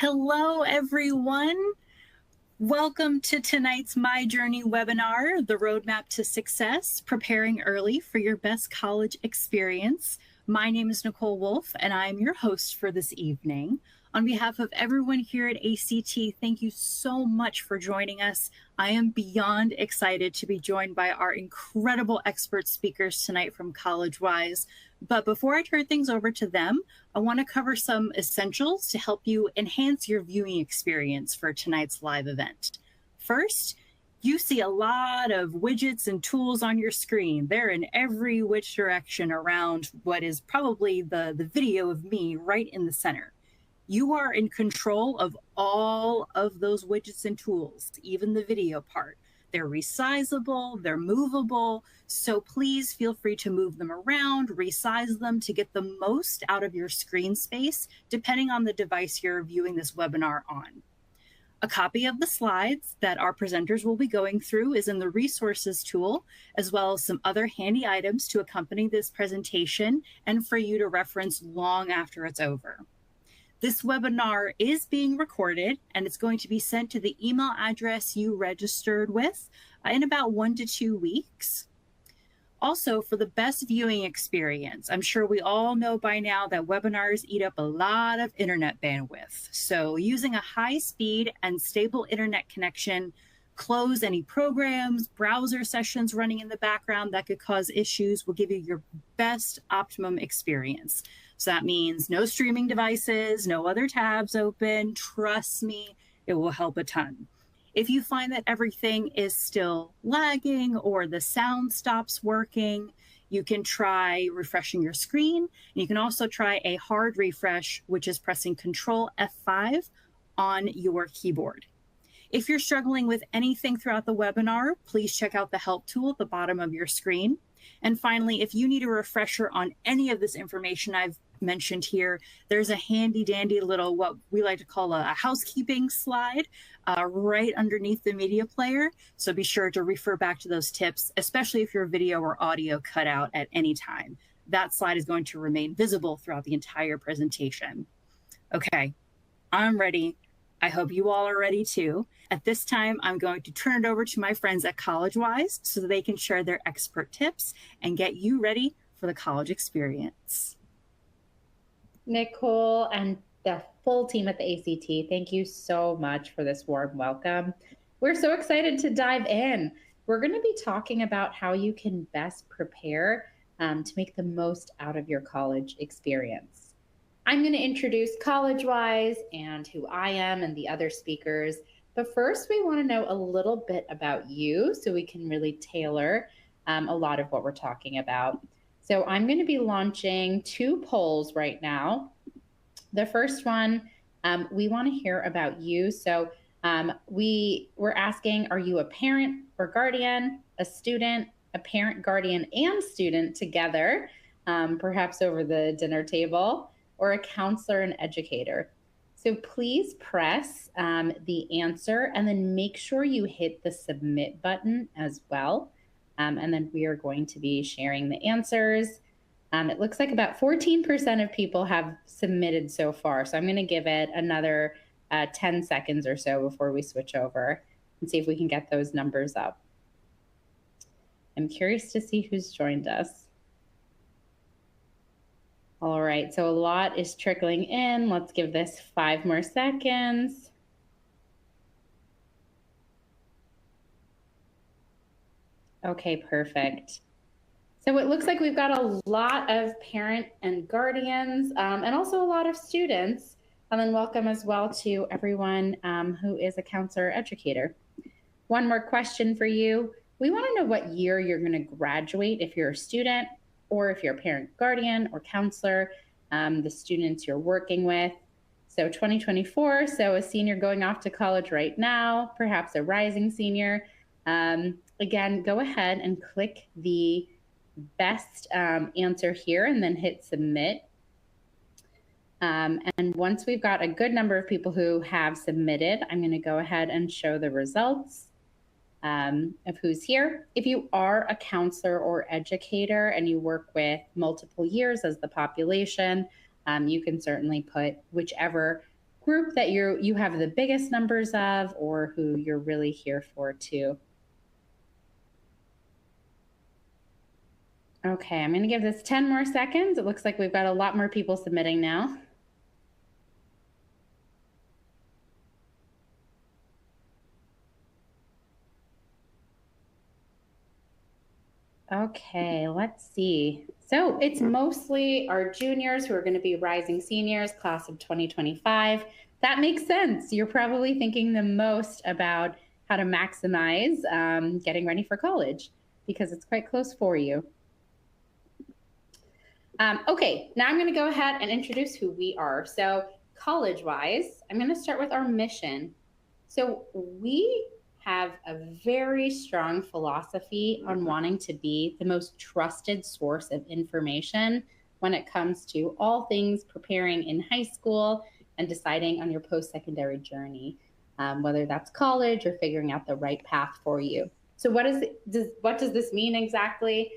Hello, everyone. Welcome to tonight's My Journey webinar, The Roadmap to Success, Preparing Early for Your Best College Experience. My name is Nicole Wolf, and I'm your host for this evening. On behalf of everyone here at ACT, thank you so much for joining us. I am beyond excited to be joined by our incredible expert speakers tonight from CollegeWise. But before I turn things over to them, I want to cover some essentials to help you enhance your viewing experience for tonight's live event. First, you see a lot of widgets and tools on your screen. They're in every which direction around what is probably the video of me right in the center. You are in control of all of those widgets and tools, even the video part. They're resizable, they're movable, so please feel free to move them around, resize them to get the most out of your screen space, depending on the device you're viewing this webinar on. A copy of the slides that our presenters will be going through is in the resources tool, as well as some other handy items to accompany this presentation and for you to reference long after it's over. This webinar is being recorded, and it's going to be sent to the email address you registered with in about 1 to 2 weeks. Also, for the best viewing experience, I'm sure we all know by now that webinars eat up a lot of internet bandwidth. So using a high-speed and stable internet connection, close any programs, browser sessions running in the background that could cause issues will give you your best optimum experience. So that means no streaming devices, no other tabs open. Trust me, it will help a ton. If you find that everything is still lagging or the sound stops working, you can try refreshing your screen. And you can also try a hard refresh, which is pressing Control F5 on your keyboard. If you're struggling with anything throughout the webinar, please check out the help tool at the bottom of your screen. And finally, if you need a refresher on any of this information I've mentioned here, there's a handy dandy little, what we like to call a housekeeping slide right underneath the media player. So be sure to refer back to those tips, especially if your video or audio cut out at any time. That slide is going to remain visible throughout the entire presentation. Okay, I'm ready. I hope you all are ready too. At this time, I'm going to turn it over to my friends at CollegeWise so that they can share their expert tips and get you ready for the college experience. Nicole and the full team at the ACT, thank you so much for this warm welcome. We're so excited to dive in. We're going to be talking about how you can best prepare to make the most out of your college experience. I'm going to introduce CollegeWise and who I am and the other speakers. But first, we want to know a little bit about you so we can really tailor a lot of what we're talking about. So I'm going to be launching 2 polls right now. The first one, we want to hear about you. So we're asking, are you a parent or guardian, a student, a parent, guardian, and student together, perhaps over the dinner table, or a counselor and educator? So please press the answer and then make sure you hit the submit button as well. And then we are going to be sharing the answers. It looks like about 14% of people have submitted so far. So I'm going to give it another 10 seconds or so before we switch over and see if we can get those numbers up. I'm curious to see who's joined us. All right, so a lot is trickling in. Let's give this 5 more seconds. Okay, perfect. So it looks like we've got a lot of parent and guardians and also a lot of students. And then welcome as well to everyone who is a counselor or educator. One more question for you. We want to know what year you're going to graduate if you're a student or if you're a parent, guardian, or counselor, the students you're working with. So 2024, so a senior going off to college right now, perhaps a rising senior. Again, go ahead and click the best answer here and then hit submit. And once we've got a good number of people who have submitted, I'm going to go ahead and show the results of who's here. If you are a counselor or educator and you work with multiple years as the population, you can certainly put whichever group that you have the biggest numbers of, or who you're really here for too? Okay, I'm going to give this 10 more seconds. It looks like we've got a lot more people submitting now. Okay, let's see. So it's mostly our juniors who are going to be rising seniors, class of 2025. That makes sense. You're probably thinking the most about how to maximize getting ready for college because it's quite close for you. Okay, now I'm going to go ahead and introduce who we are. So college-wise, I'm going to start with our mission. So we have a very strong philosophy on wanting to be the most trusted source of information when it comes to all things preparing in high school and deciding on your post-secondary journey, whether that's college or figuring out the right path for you. So what does this mean exactly?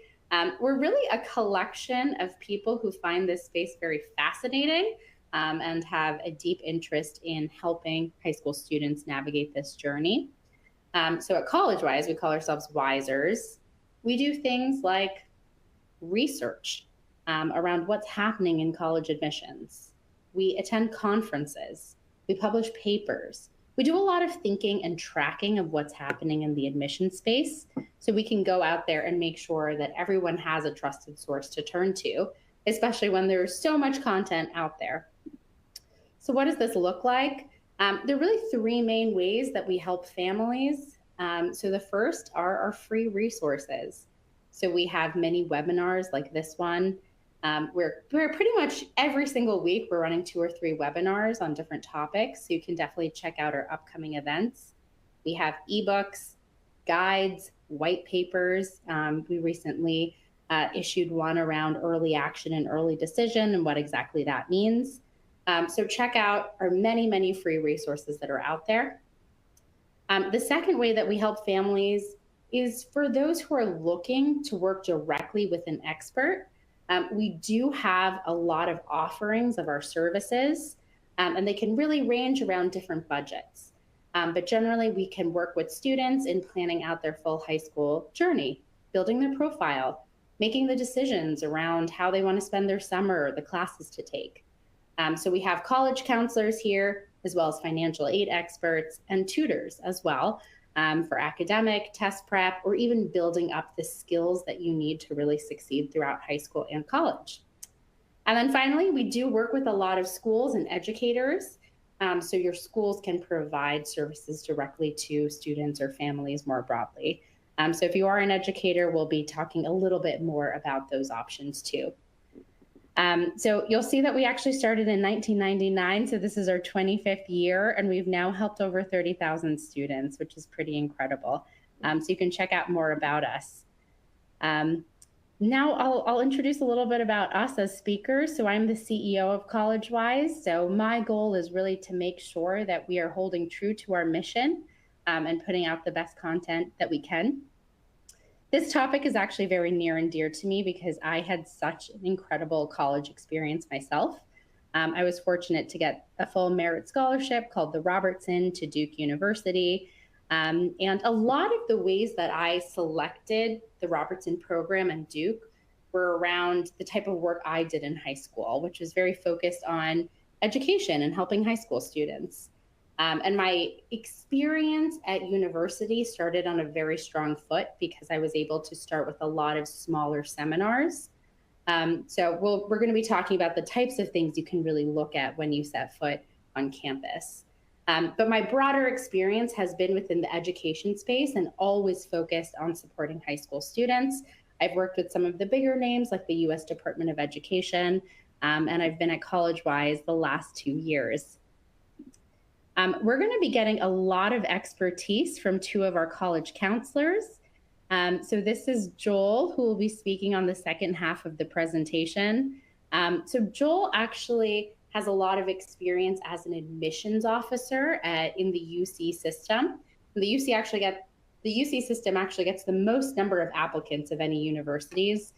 We're really a collection of people who find this space very fascinating and have a deep interest in helping high school students navigate this journey. So at college-wise, we call ourselves Wisers. We do things like research around what's happening in college admissions. We attend conferences. We publish papers. We do a lot of thinking and tracking of what's happening in the admission space so we can go out there and make sure that everyone has a trusted source to turn to, especially when there's so much content out there. So what does this look like? There are really three main ways that we help families. So the first are our free resources. So we have many webinars like this one. We're pretty much every single week, we're running 2 or 3 webinars on different topics. So you can definitely check out our upcoming events. We have ebooks, guides, white papers. We recently issued one around early action and early decision and what exactly that means. So check out our many, many free resources that are out there. The second way that we help families is for those who are looking to work directly with an expert. We do have a lot of offerings of our services, and they can really range around different budgets. But generally, we can work with students in planning out their full high school journey, building their profile, making the decisions around how they want to spend their summer, the classes to take. So we have college counselors here, as well as financial aid experts and tutors as well for academic, test prep, or even building up the skills that you need to really succeed throughout high school and college. And then finally, we do work with a lot of schools and educators. So your schools can provide services directly to students or families more broadly. So if you are an educator, we'll be talking a little bit more about those options too. So you'll see that we actually started in 1999. So this is our 25th year, and we've now helped over 30,000 students, which is pretty incredible. So you can check out more about us. Now I'll introduce a little bit about us as speakers. So I'm the CEO of CollegeWise. So my goal is really to make sure that we are holding true to our mission and putting out the best content that we can. This topic is actually very near and dear to me because I had such an incredible college experience myself. I was fortunate to get a full merit scholarship called the Robertson to Duke University. And a lot of the ways that I selected the Robertson program and Duke were around the type of work I did in high school, which was very focused on education and helping high school students. And my experience at university started on a very strong foot because I was able to start with a lot of smaller seminars. So we're going to be talking about the types of things you can really look at when you set foot on campus. But my broader experience has been within the education space and always focused on supporting high school students. I've worked with some of the bigger names like the U.S. Department of Education, and I've been at CollegeWise the last 2 years. We're going to be getting a lot of expertise from 2 of our college counselors. So this is Joel, who will be speaking on the second half of the presentation. So Joel actually has a lot of experience as an admissions officer in the UC system. The UC system actually gets the most number of applicants of any universities.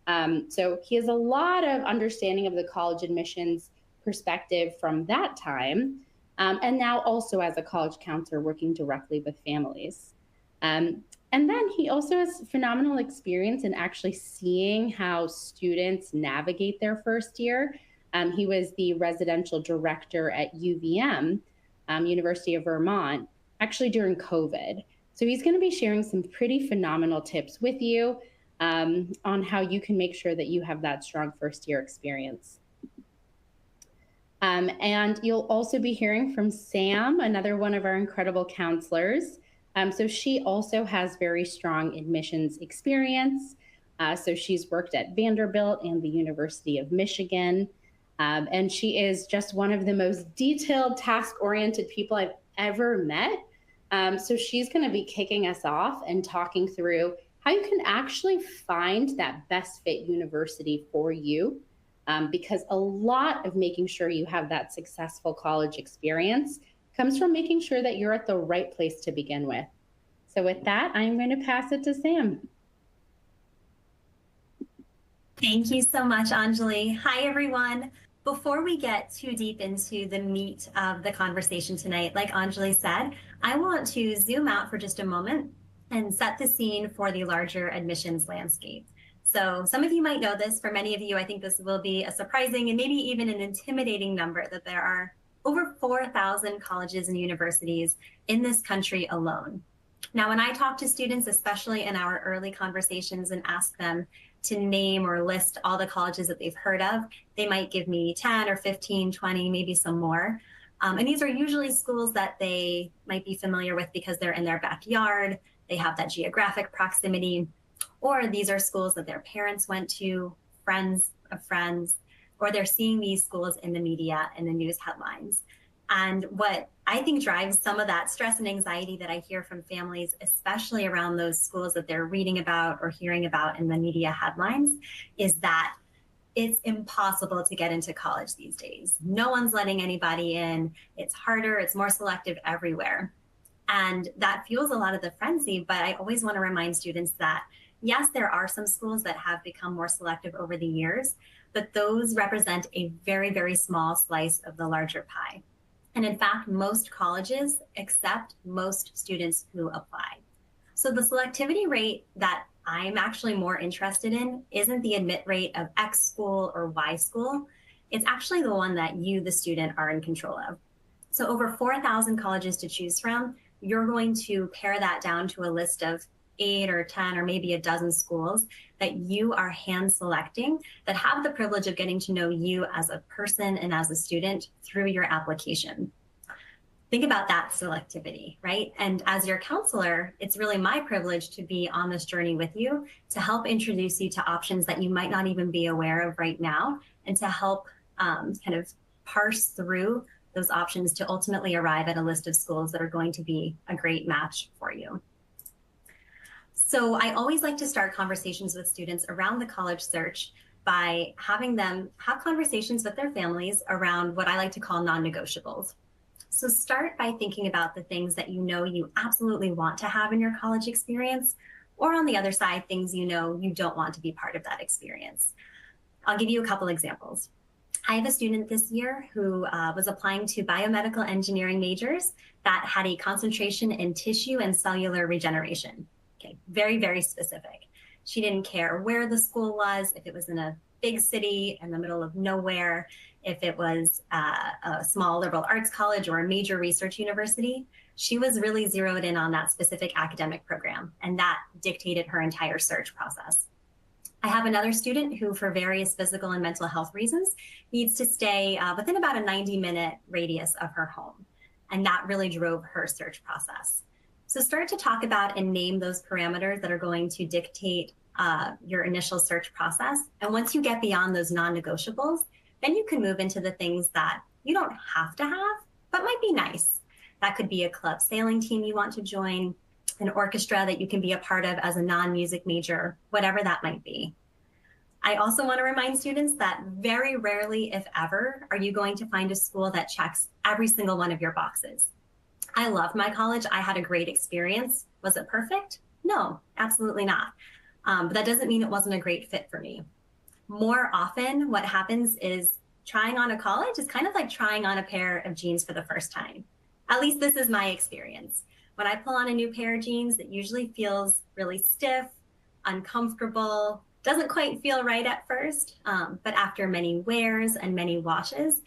So he has a lot of understanding of the college admissions perspective from that time. and now also as a college counselor working directly with families. And then he also has phenomenal experience in actually seeing how students navigate their first year. He was the residential director at UVM, University of Vermont, actually during COVID. So he's going to be sharing some pretty phenomenal tips with you on how you can make sure that you have that strong first year experience. And you'll also be hearing from Sam, another one of our incredible counselors. So she also has very strong admissions experience. So she's worked at Vanderbilt and the University of Michigan. And she is just one of the most detailed, task-oriented people I've ever met. So she's going to be kicking us off and talking through how you can actually find that best fit university for you. Because a lot of making sure you have that successful college experience comes from making sure that you're at the right place to begin with. So with that, I'm going to pass it to Sam. Thank you so much, Anjali. Hi, everyone. Before we get too deep into the meat of the conversation tonight, like Anjali said, I want to zoom out for just a moment and set the scene for the larger admissions landscape. So some of you might know this. For many of you, I think this will be a surprising and maybe even an intimidating number that there are over 4,000 colleges and universities in this country alone. Now, when I talk to students, especially in our early conversations, and ask them to name or list all the colleges that they've heard of, they might give me 10 or 15, 20, maybe some more. And these are usually schools that they might be familiar with because they're in their backyard, they have that geographic proximity, or these are schools that their parents went to, friends of friends, or they're seeing these schools in the media and the news headlines. And what I think drives some of that stress and anxiety that I hear from families, especially around those schools that they're reading about or hearing about in the media headlines, is that it's impossible to get into college these days. No one's letting anybody in. It's harder, it's more selective everywhere. And that fuels a lot of the frenzy, but I always want to remind students that yes, there are some schools that have become more selective over the years, but those represent a very, very small slice of the larger pie. And in fact, most colleges accept most students who apply. So the selectivity rate that I'm actually more interested in isn't the admit rate of X school or Y school. It's actually the one that you, the student, are in control of. So over 4,000 colleges to choose from, you're going to pare that down to a list of 8 or 10 or maybe a dozen schools that you are hand selecting that have the privilege of getting to know you as a person and as a student through your application. Think about that selectivity, right? And as your counselor, it's really my privilege to be on this journey with you to help introduce you to options that you might not even be aware of right now, and to help kind of parse through those options to ultimately arrive at a list of schools that are going to be a great match for you. So I always like to start conversations with students around the college search by having them have conversations with their families around what I like to call non-negotiables. So start by thinking about the things that you know you absolutely want to have in your college experience, or on the other side, things you know you don't want to be part of that experience. I'll give you a couple examples. I have a student this year who was applying to biomedical engineering majors that had a concentration in tissue and cellular regeneration. Okay, very, very specific. She didn't care where the school was, if it was in a big city in the middle of nowhere, if it was a small liberal arts college or a major research university. She was really zeroed in on that specific academic program, and that dictated her entire search process. I have another student who, for various physical and mental health reasons, needs to stay within about a 90-minute radius of her home, and that really drove her search process. So start to talk about and name those parameters that are going to dictate your initial search process. And once you get beyond those non-negotiables, then you can move into the things that you don't have to have, but might be nice. That could be a club sailing team you want to join, an orchestra that you can be a part of as a non-music major, whatever that might be. I also want to remind students that very rarely, if ever, are you going to find a school that checks every single one of your boxes. I loved my college. I had a great experience. Was it perfect? No, absolutely not. But that doesn't mean it wasn't a great fit for me. More often, what happens is trying on a college is kind of like trying on a pair of jeans for the first time. At least this is my experience. When I pull on a new pair of jeans, it usually feels really stiff, uncomfortable, doesn't quite feel right at first, but after many wears and many washes,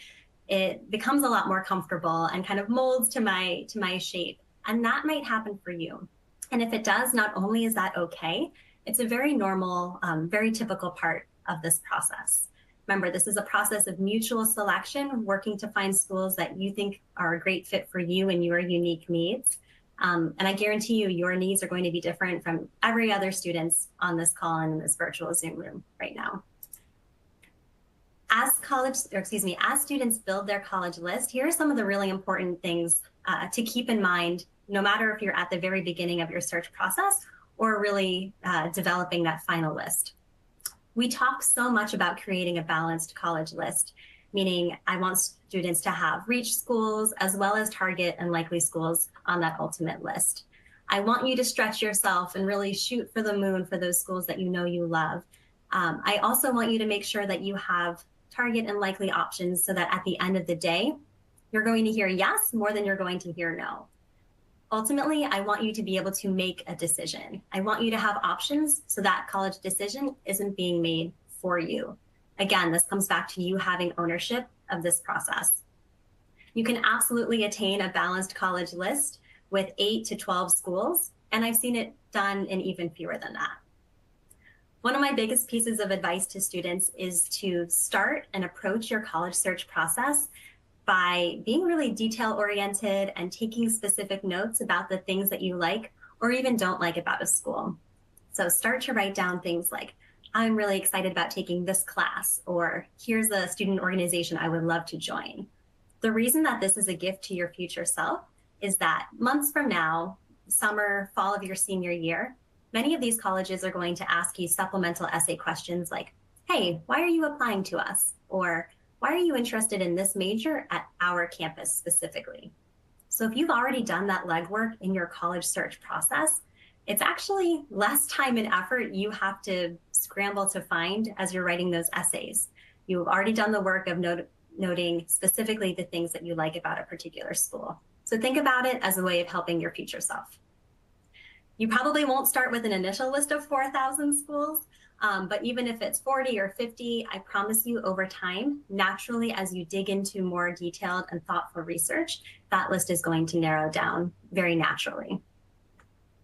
it becomes a lot more comfortable and kind of molds to my shape. And that might happen for you. And if it does, not only is that okay, it's a very normal, very typical part of this process. Remember, this is a process of mutual selection, working to find schools that you think are a great fit for you and your unique needs. And I guarantee you, your needs are going to be different from every other student's on this call and in this virtual Zoom room right now. As students build their college list, here are some of the really important things to keep in mind, no matter if you're at the very beginning of your search process or really developing that final list. We talk so much about creating a balanced college list, meaning I want students to have reach schools as well as target and likely schools on that ultimate list. I want you to stretch yourself and really shoot for the moon for those schools that you know you love. I also want you to make sure that you have target and likely options so that at the end of the day, you're going to hear yes more than you're going to hear no. Ultimately, I want you to be able to make a decision. I want you to have options so that college decision isn't being made for you. Again, this comes back to you having ownership of this process. You can absolutely attain a balanced college list with 8 to 12 schools, and I've seen it done in even fewer than that. One of my biggest pieces of advice to students is to start and approach your college search process by being really detail-oriented and taking specific notes about the things that you like or even don't like about a school. So start to write down things like, I'm really excited about taking this class, or here's a student organization I would love to join. The reason that this is a gift to your future self is that months from now, summer, fall of your senior year, many of these colleges are going to ask you supplemental essay questions like, hey, why are you applying to us? Or why are you interested in this major at our campus specifically? So if you've already done that legwork in your college search process, it's actually less time and effort you have to scramble to find as you're writing those essays. You've already done the work of noting specifically the things that you like about a particular school. So think about it as a way of helping your future self. You probably won't start with an initial list of 4,000 schools, but even if it's 40 or 50, I promise you over time, naturally, as you dig into more detailed and thoughtful research, that list is going to narrow down very naturally.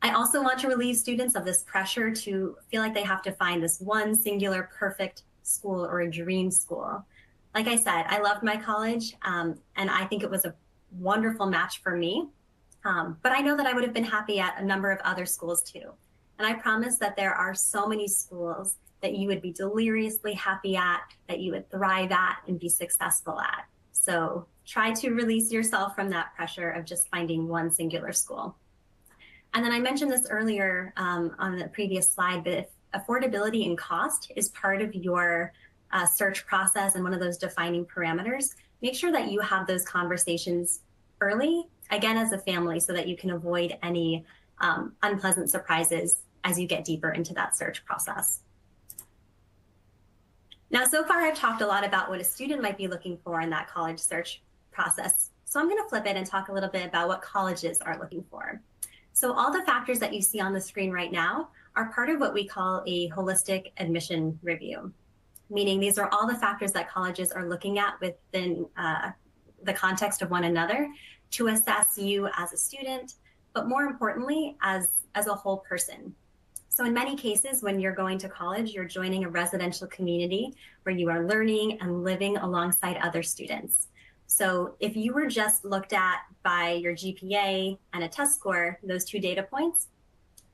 I also want to relieve students of this pressure to feel like they have to find this one singular perfect school or a dream school. Like I said, I loved my college, and I think it was a wonderful match for me. But I know that I would have been happy at a number of other schools too. And I promise that there are so many schools that you would be deliriously happy at, that you would thrive at and be successful at. So try to release yourself from that pressure of just finding one singular school. And then I mentioned this earlier on the previous slide, but if affordability and cost is part of your search process and one of those defining parameters, make sure that you have those conversations early, again, as a family, so that you can avoid any unpleasant surprises as you get deeper into that search process. Now, so far I've talked a lot about what a student might be looking for in that college search process. So I'm going to flip it and talk a little bit about what colleges are looking for. So all the factors that you see on the screen right now are part of what we call a holistic admission review, meaning these are all the factors that colleges are looking at within the context of one another to assess you as a student, but more importantly, as a whole person. So in many cases, when you're going to college, you're joining a residential community where you are learning and living alongside other students. So if you were just looked at by your GPA and a test score, those two data points,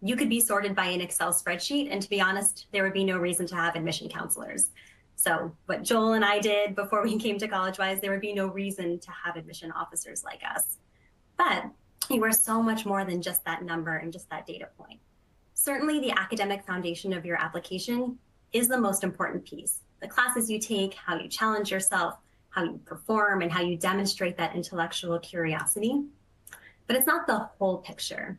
you could be sorted by an Excel spreadsheet. And to be honest, there would be no reason to have admission counselors. So what Joel and I did before we came to CollegeWise, there would be no reason to have admission officers like us. But you are so much more than just that number and just that data point. Certainly the academic foundation of your application is the most important piece. The classes you take, how you challenge yourself, how you perform, and how you demonstrate that intellectual curiosity. But it's not the whole picture.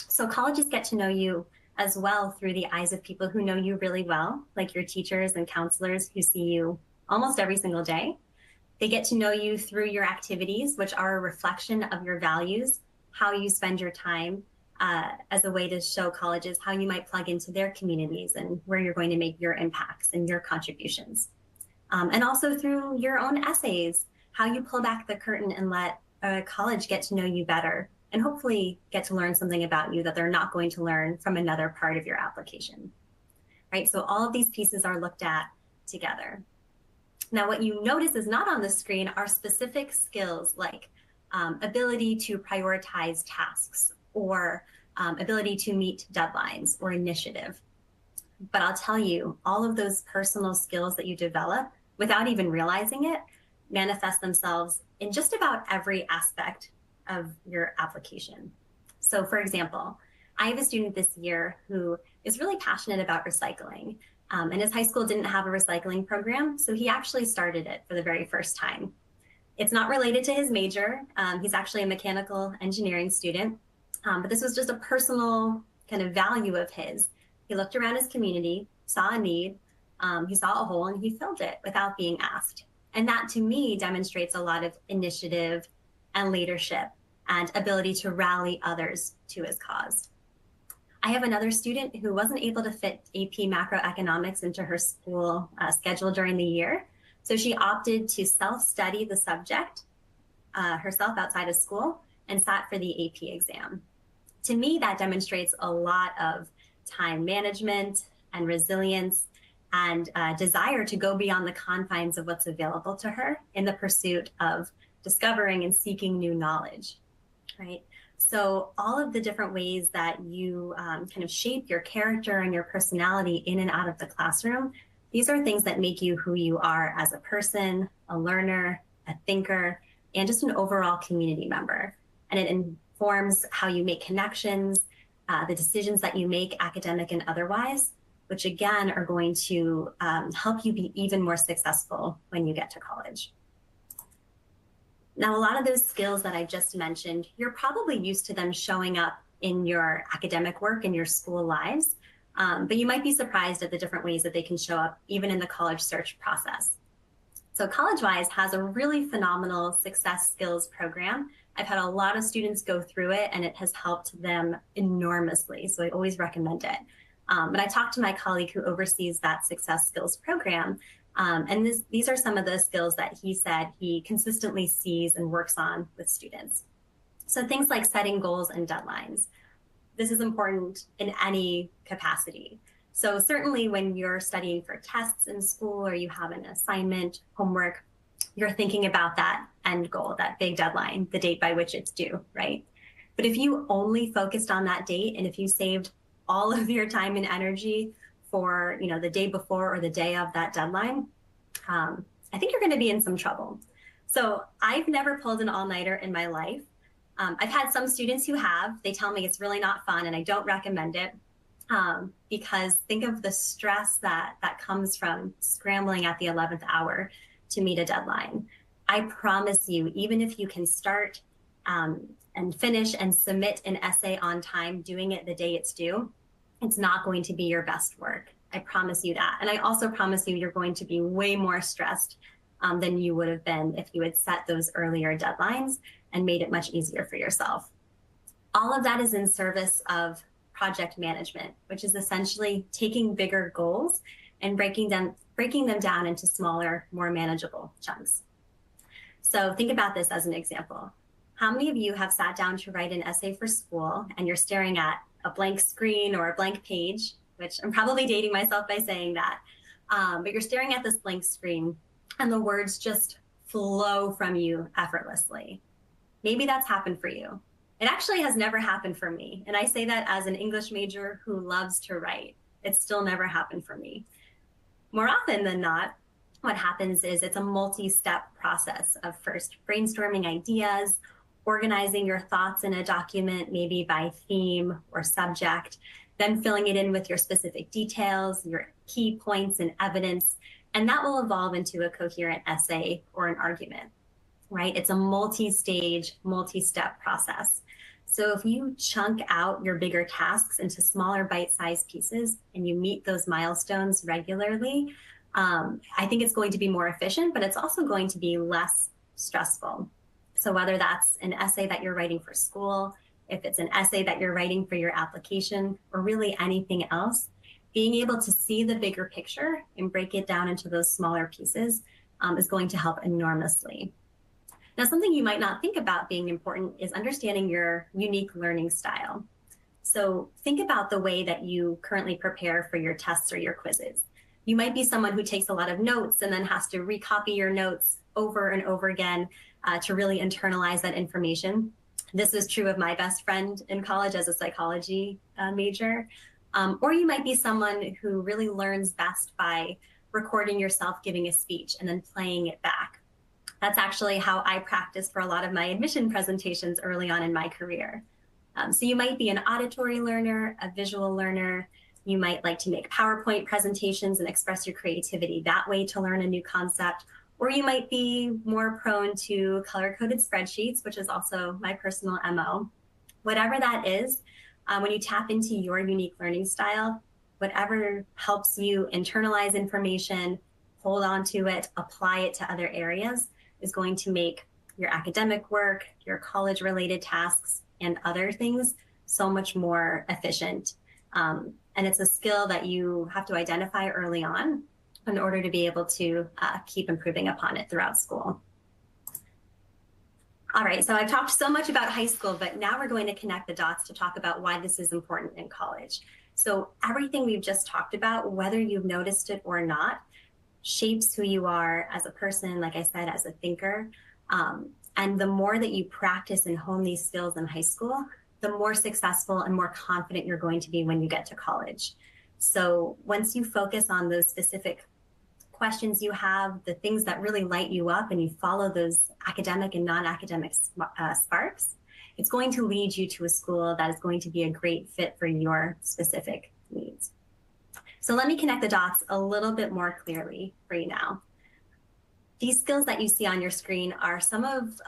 So colleges get to know you as well through the eyes of people who know you really well, like your teachers and counselors who see you almost every single day. They get to know you through your activities, which are a reflection of your values, how you spend your time, as a way to show colleges how you might plug into their communities and where you're going to make your impacts and your contributions. And also through your own essays, how you pull back the curtain and let a college get to know you better and hopefully get to learn something about you that they're not going to learn from another part of your application, right? So all of these pieces are looked at together. Now, what you notice is not on the screen are specific skills like ability to prioritize tasks or ability to meet deadlines or initiative. But I'll tell you, all of those personal skills that you develop without even realizing it manifest themselves in just about every aspect of your application. So for example, I have a student this year who is really passionate about recycling. And his high school didn't have a recycling program, so he actually started it for the very first time. It's not related to his major. He's actually a mechanical engineering student, but this was just a personal kind of value of his. He looked around his community, saw a need, he saw a hole, and he filled it without being asked. And that, to me, demonstrates a lot of initiative and leadership and ability to rally others to his cause. I have another student who wasn't able to fit AP macroeconomics into her school schedule during the year. So she opted to self-study the subject herself outside of school and sat for the AP exam. To me, that demonstrates a lot of time management and resilience and desire to go beyond the confines of what's available to her in the pursuit of discovering and seeking new knowledge, right? So all of the different ways that you kind of shape your character and your personality in and out of the classroom, these are things that make you who you are as a person, a learner, a thinker, and just an overall community member. And it informs how you make connections, the decisions that you make, academic and otherwise, which again are going to help you be even more successful when you get to college. Now, a lot of those skills that I just mentioned, you're probably used to them showing up in your academic work and your school lives, but you might be surprised at the different ways that they can show up even in the college search process. So CollegeWise has a really phenomenal success skills program. I've had a lot of students go through it and it has helped them enormously, so I always recommend it. But I talked to my colleague who oversees that success skills program, and these are some of the skills that he said he consistently sees and works on with students. So things like setting goals and deadlines. This is important in any capacity. So certainly when you're studying for tests in school or you have an assignment, homework, you're thinking about that end goal, that big deadline, the date by which it's due, right? But if you only focused on that date and if you saved all of your time and energy for the day before or the day of that deadline, I think you're going to be in some trouble. So I've never pulled an all-nighter in my life. I've had some students who have. They tell me it's really not fun and I don't recommend it because think of the stress that comes from scrambling at the 11th hour to meet a deadline. I promise you, even if you can start and finish and submit an essay on time, doing it the day it's due, it's not going to be your best work. I promise you that. And I also promise you, you're going to be way more stressed than you would have been if you had set those earlier deadlines and made it much easier for yourself. All of that is in service of project management, which is essentially taking bigger goals and breaking them down into smaller, more manageable chunks. So think about this as an example. How many of you have sat down to write an essay for school and you're staring at a blank screen or a blank page, which I'm probably dating myself by saying that, but you're staring at this blank screen and the words just flow from you effortlessly. Maybe that's happened for you. It actually has never happened for me. And I say that as an English major who loves to write. It's still never happened for me. More often than not, what happens is it's a multi-step process of first brainstorming ideas, organizing your thoughts in a document, maybe by theme or subject, then filling it in with your specific details, your key points and evidence, and that will evolve into a coherent essay or an argument, right? It's a multi-stage, multi-step process. So if you chunk out your bigger tasks into smaller bite-sized pieces and you meet those milestones regularly, I think it's going to be more efficient, but it's also going to be less stressful. So whether that's an essay that you're writing for school, if it's an essay that you're writing for your application, or really anything else, being able to see the bigger picture and break it down into those smaller pieces is going to help enormously. Now, something you might not think about being important is understanding your unique learning style. So think about the way that you currently prepare for your tests or your quizzes. You might be someone who takes a lot of notes and then has to recopy your notes over and over again to really internalize that information. This was true of my best friend in college as a psychology major. Or you might be someone who really learns best by recording yourself giving a speech and then playing it back. That's actually how I practiced for a lot of my admission presentations early on in my career. So you might be an auditory learner, a visual learner. You might like to make PowerPoint presentations and express your creativity that way to learn a new concept. Or you might be more prone to color-coded spreadsheets, which is also my personal MO. Whatever that is, when you tap into your unique learning style, whatever helps you internalize information, hold on to it, apply it to other areas, is going to make your academic work, your college-related tasks, and other things so much more efficient. And it's a skill that you have to identify early on in order to be able to keep improving upon it throughout school. All right, so I've talked so much about high school, but now we're going to connect the dots to talk about why this is important in college. So everything we've just talked about, whether you've noticed it or not, shapes who you are as a person, like I said, as a thinker. And the more that you practice and hone these skills in high school, the more successful and more confident you're going to be when you get to college. So once you focus on those specific questions you have, the things that really light you up, and you follow those academic and non-academic sparks, it's going to lead you to a school that is going to be a great fit for your specific needs. So let me connect the dots a little bit more clearly for you now. These skills that you see on your screen are some of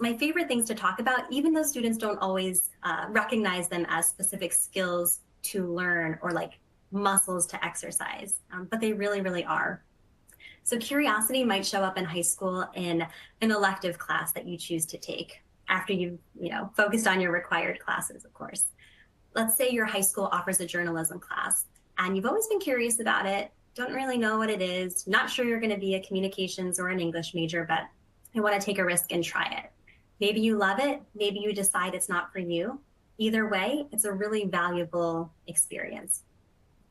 my favorite things to talk about, even though students don't always recognize them as specific skills to learn or like muscles to exercise, but they really, really are. So curiosity might show up in high school in an elective class that you choose to take after you've focused on your required classes, of course. Let's say your high school offers a journalism class and you've always been curious about it, don't really know what it is, not sure you're going to be a communications or an English major, but you want to take a risk and try it. Maybe you love it, maybe you decide it's not for you. Either way, it's a really valuable experience.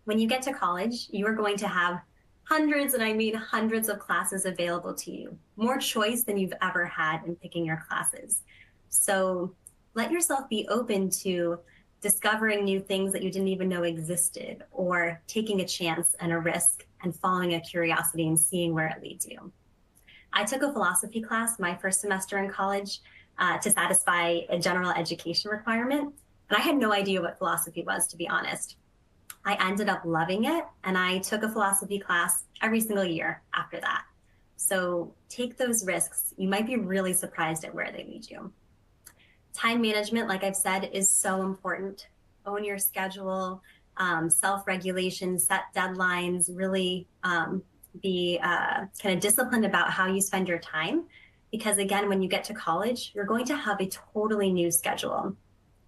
When you get to college, you are going to have hundreds, and I mean hundreds of classes available to you, more choice than you've ever had in picking your classes. So let yourself be open to discovering new things that you didn't even know existed, or taking a chance and a risk and following a curiosity and seeing where it leads you. I took a philosophy class my first semester in college to satisfy a general education requirement, and I had no idea what philosophy was, to be honest. I ended up loving it, and I took a philosophy class every single year after that. So take those risks. You might be really surprised at where they lead you. Time management, like I've said, is so important. Own your schedule, self-regulation, set deadlines, really be kind of disciplined about how you spend your time. Because again, when you get to college, you're going to have a totally new schedule.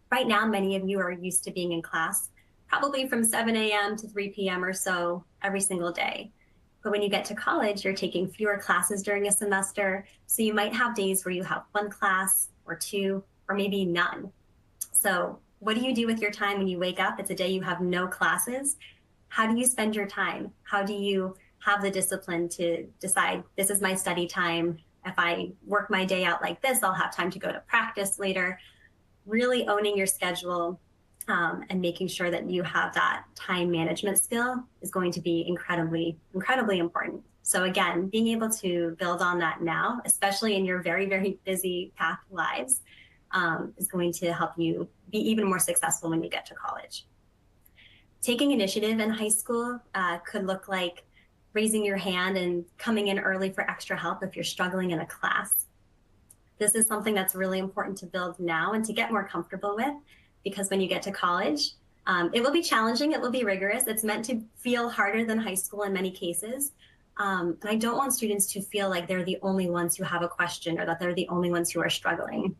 Right now, many of you are used to being in class, probably from 7 a.m. to 3 p.m. or so every single day. But when you get to college, you're taking fewer classes during a semester. So you might have days where you have one class or two, or maybe none. So what do you do with your time when you wake up? It's a day you have no classes. How do you spend your time? How do you have the discipline to decide, this is my study time? If I work my day out like this, I'll have time to go to practice later. Really owning your schedule and making sure that you have that time management skill is going to be incredibly, incredibly important. So again, being able to build on that now, especially in your very, very busy packed lives, is going to help you be even more successful when you get to college. Taking initiative in high school could look like raising your hand and coming in early for extra help if you're struggling in a class. This is something that's really important to build now and to get more comfortable with, because when you get to college, it will be challenging, it will be rigorous. It's meant to feel harder than high school in many cases, And I don't want students to feel like they're the only ones who have a question or that they're the only ones who are struggling.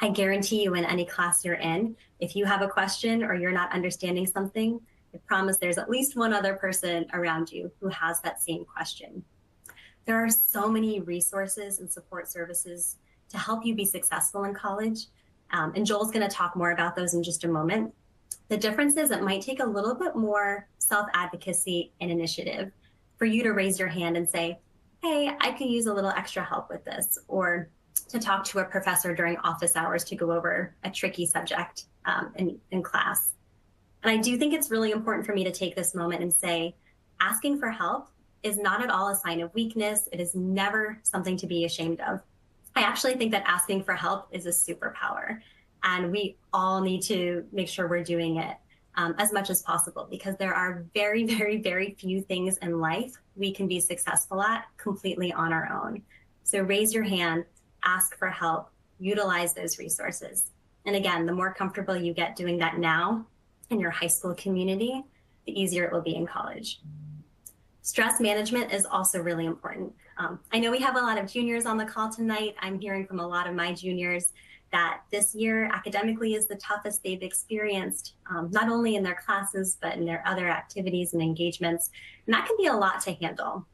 I guarantee you in any class you're in, if you have a question or you're not understanding something, I promise there's at least one other person around you who has that same question. There are so many resources and support services to help you be successful in college. And Joel's going to talk more about those in just a moment. The difference is it might take a little bit more self-advocacy and initiative for you to raise your hand and say, hey, I could use a little extra help with this, or to talk to a professor during office hours to go over a tricky subject in class. And I do think it's really important for me to take this moment and say, asking for help is not at all a sign of weakness. It is never something to be ashamed of. I actually think that asking for help is a superpower. And we all need to make sure we're doing it as much as possible, because there are very, very, very few things in life we can be successful at completely on our own. So raise your hand, ask for help, utilize those resources. And again, the more comfortable you get doing that now in your high school community, the easier it will be in college. Stress management is also really important. I know we have a lot of juniors on the call tonight. I'm hearing from a lot of my juniors that this year academically is the toughest they've experienced, not only in their classes, but in their other activities and engagements. And that can be a lot to handle.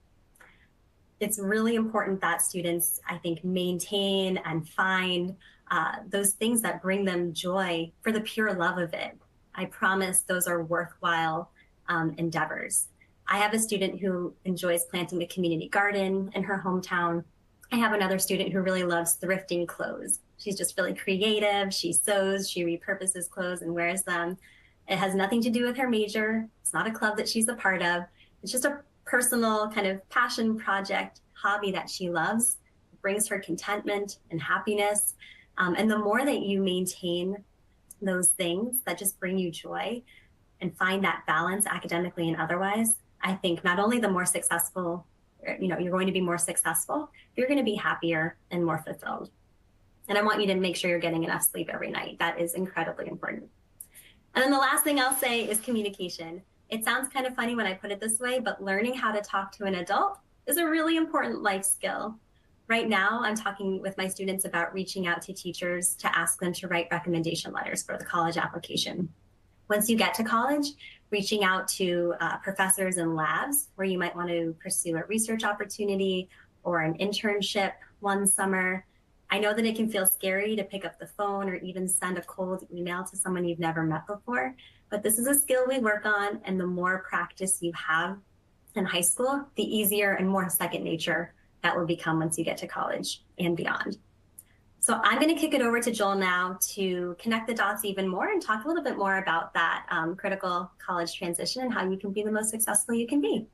It's really important that students, I think, maintain and find those things that bring them joy for the pure love of it. I promise those are worthwhile endeavors. I have a student who enjoys planting a community garden in her hometown. I have another student who really loves thrifting clothes. She's just really creative. She sews, she repurposes clothes and wears them. It has nothing to do with her major. It's not a club that she's a part of. It's just a personal kind of passion project, hobby that she loves. It brings her contentment and happiness. And the more that you maintain those things that just bring you joy and find that balance academically and otherwise, I think not only the more successful, you're going to be more successful, you're going to be happier and more fulfilled. And I want you to make sure you're getting enough sleep every night. That is incredibly important. And then the last thing I'll say is communication. It sounds kind of funny when I put it this way, but learning how to talk to an adult is a really important life skill. Right now, I'm talking with my students about reaching out to teachers to ask them to write recommendation letters for the college application. Once you get to college, reaching out to professors and labs where you might want to pursue a research opportunity or an internship one summer. I know that it can feel scary to pick up the phone or even send a cold email to someone you've never met before, but this is a skill we work on, and the more practice you have in high school, the easier and more second nature that will become once you get to college and beyond. So I'm going to kick it over to Joel now to connect the dots even more and talk a little bit more about that critical college transition and how you can be the most successful you can be.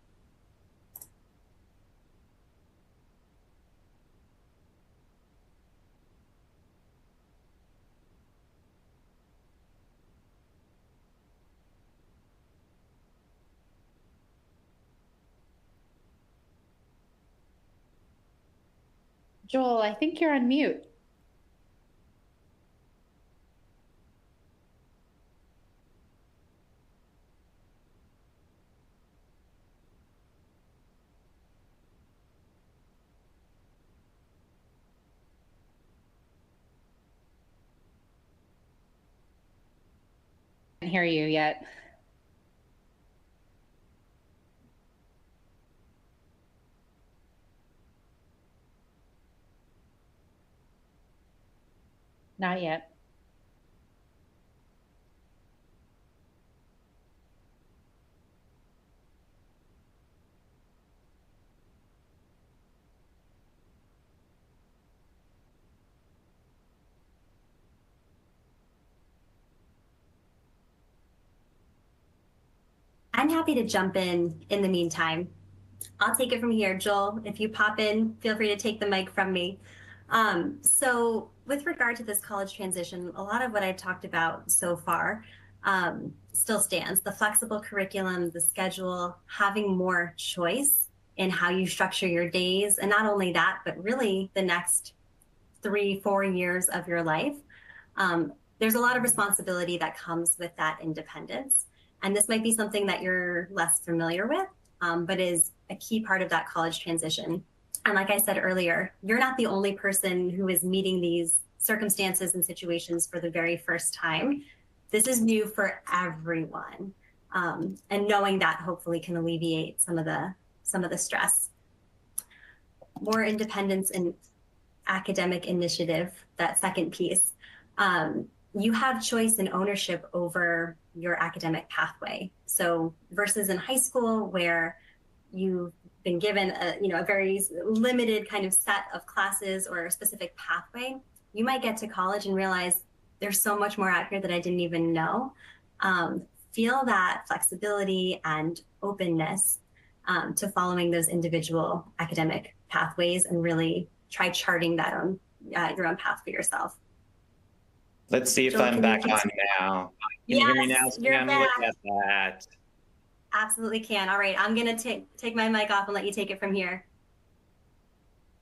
Joel, I think you're on mute. Can't hear you yet. Not yet. I'm happy to jump in the meantime. I'll take it from here. Joel, if you pop in, feel free to take the mic from me. So with regard to this college transition, a lot of what I've talked about so far still stands. The flexible curriculum, the schedule, having more choice in how you structure your days. And not only that, but really the next 3-4 years of your life. There's a lot of responsibility that comes with that independence. And this might be something that you're less familiar with. but is a key part of that college transition. And like I said earlier, you're not the only person who is meeting these circumstances and situations for the very first time. This is new for everyone. And knowing that hopefully can alleviate some of the stress. More independence and academic initiative, that second piece. You have choice and ownership over your academic pathway. So versus in high school where you've been given a very limited kind of set of classes or a specific pathway, you might get to college and realize there's so much more out here that I didn't even know. Feel that flexibility and openness to following those individual academic pathways and really try charting that your own path for yourself. Let's see if Joel, I'm back on now. Can you hear me now? You're back. Look at that. Absolutely can. All right, I'm gonna take my mic off and let you take it from here.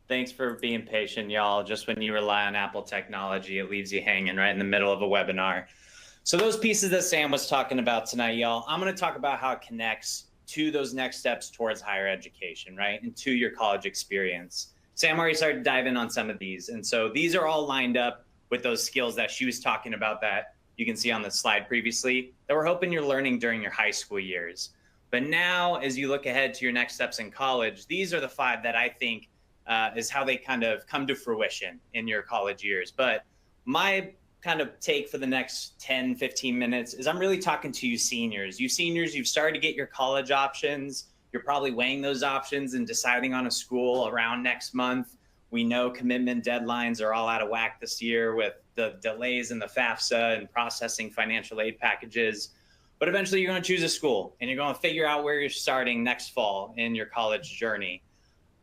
Thanks for being patient, y'all. Just when you rely on Apple technology, it leaves you hanging right in the middle of a webinar. So those pieces that Sam was talking about tonight, y'all, I'm going to talk about how it connects to those next steps towards higher education, right? And to your college experience. Sam already started to dive in on some of these. And so these are all lined up with those skills that she was talking about that you can see on the slide previously that we're hoping you're learning during your high school years. But now, as you look ahead to your next steps in college, these are the 5 that I think is how they kind of come to fruition in your college years. But my kind of take for the next 10, 15 minutes is I'm really talking to you seniors. You seniors, you've started to get your college options. You're probably weighing those options and deciding on a school around next month. We know commitment deadlines are all out of whack this year with the delays in the FAFSA and processing financial aid packages. But eventually you're going to choose a school and you're going to figure out where you're starting next fall in your college journey.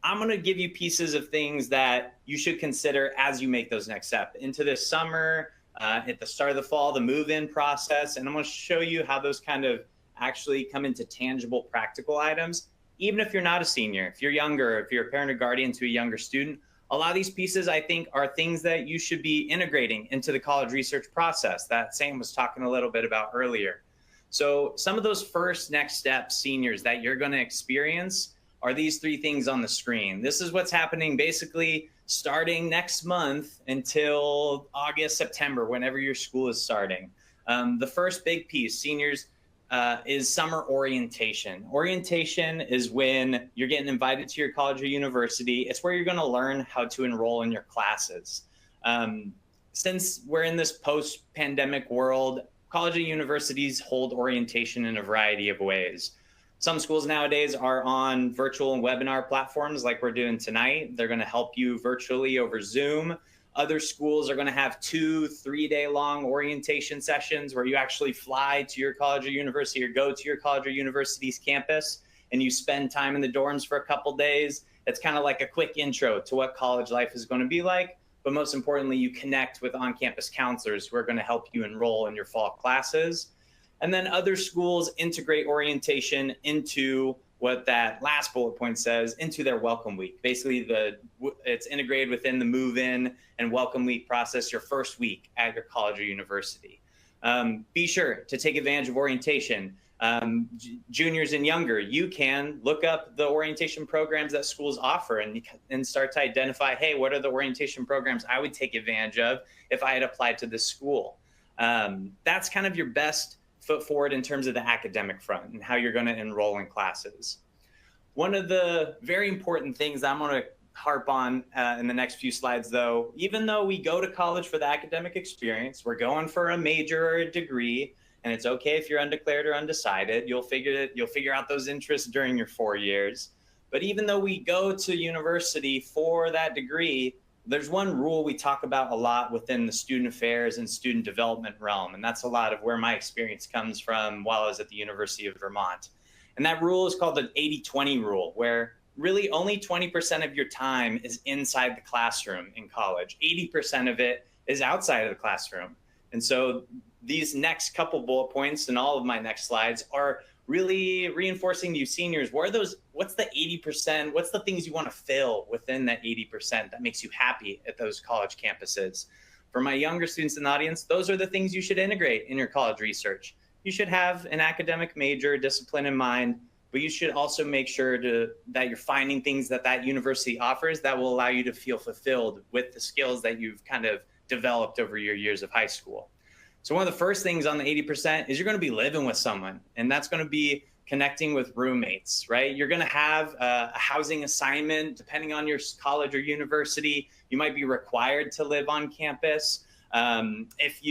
I'm going to give you pieces of things that you should consider as you make those next steps into this summer, at the start of the fall, the move-in process. And I'm going to show you how those kind of actually come into tangible, practical items. Even if you're not a senior, if you're younger, if you're a parent or guardian to a younger student, a lot of these pieces, I think, are things that you should be integrating into the college research process that Sam was talking a little bit about earlier. So some of those first next steps, seniors, that you're going to experience are these 3 things on the screen. This is what's happening basically starting next month until August, September, whenever your school is starting. The first big piece, seniors, is summer orientation. Orientation is when you're getting invited to your college or university. It's where you're going to learn how to enroll in your classes. Since we're in this post-pandemic world, college and universities hold orientation in a variety of ways. Some schools nowadays are on virtual and webinar platforms like we're doing tonight. They're going to help you virtually over Zoom. Other schools are going to have 2-3 day long orientation sessions where you actually fly to your college or university or go to your college or university's campus and you spend time in the dorms for a couple days. It's kind of like a quick intro to what college life is going to be like. But most importantly, you connect with on-campus counselors who are going to help you enroll in your fall classes. And then other schools integrate orientation into what that last bullet point says, into their welcome week. Basically, it's integrated within the move-in and welcome week process, your first week at your college or university. Be sure to take advantage of orientation. Juniors and younger, you can look up the orientation programs that schools offer and start to identify, hey, what are the orientation programs I would take advantage of if I had applied to this school? That's kind of your best foot forward in terms of the academic front and how you're going to enroll in classes. One of the very important things that I'm going to harp on in the next few slides, though, even though we go to college for the academic experience, we're going for a major or a degree, and it's okay if you're undeclared or undecided. You'll figure out those interests during your 4 years. But even though we go to university for that degree, there's one rule we talk about a lot within the student affairs and student development realm, and that's a lot of where my experience comes from while I was at the University of Vermont. And that rule is called the 80-20 rule, where really only 20% of your time is inside the classroom in college. 80% of it is outside of the classroom. And so these next couple bullet points and all of my next slides are really reinforcing to you seniors, what's the 80%? What's the things you want to fill within that 80% that makes you happy at those college campuses? For my younger students in the audience, those are the things you should integrate in your college research. You should have an academic major discipline in mind, but you should also make sure that you're finding things that university offers that will allow you to feel fulfilled with the skills that you've kind of developed over your years of high school. So one of the first things on the 80% is you're going to be living with someone, and that's going to be connecting with roommates, right? You're going to have a housing assignment. Depending on your college or university, you might be required to live on campus. If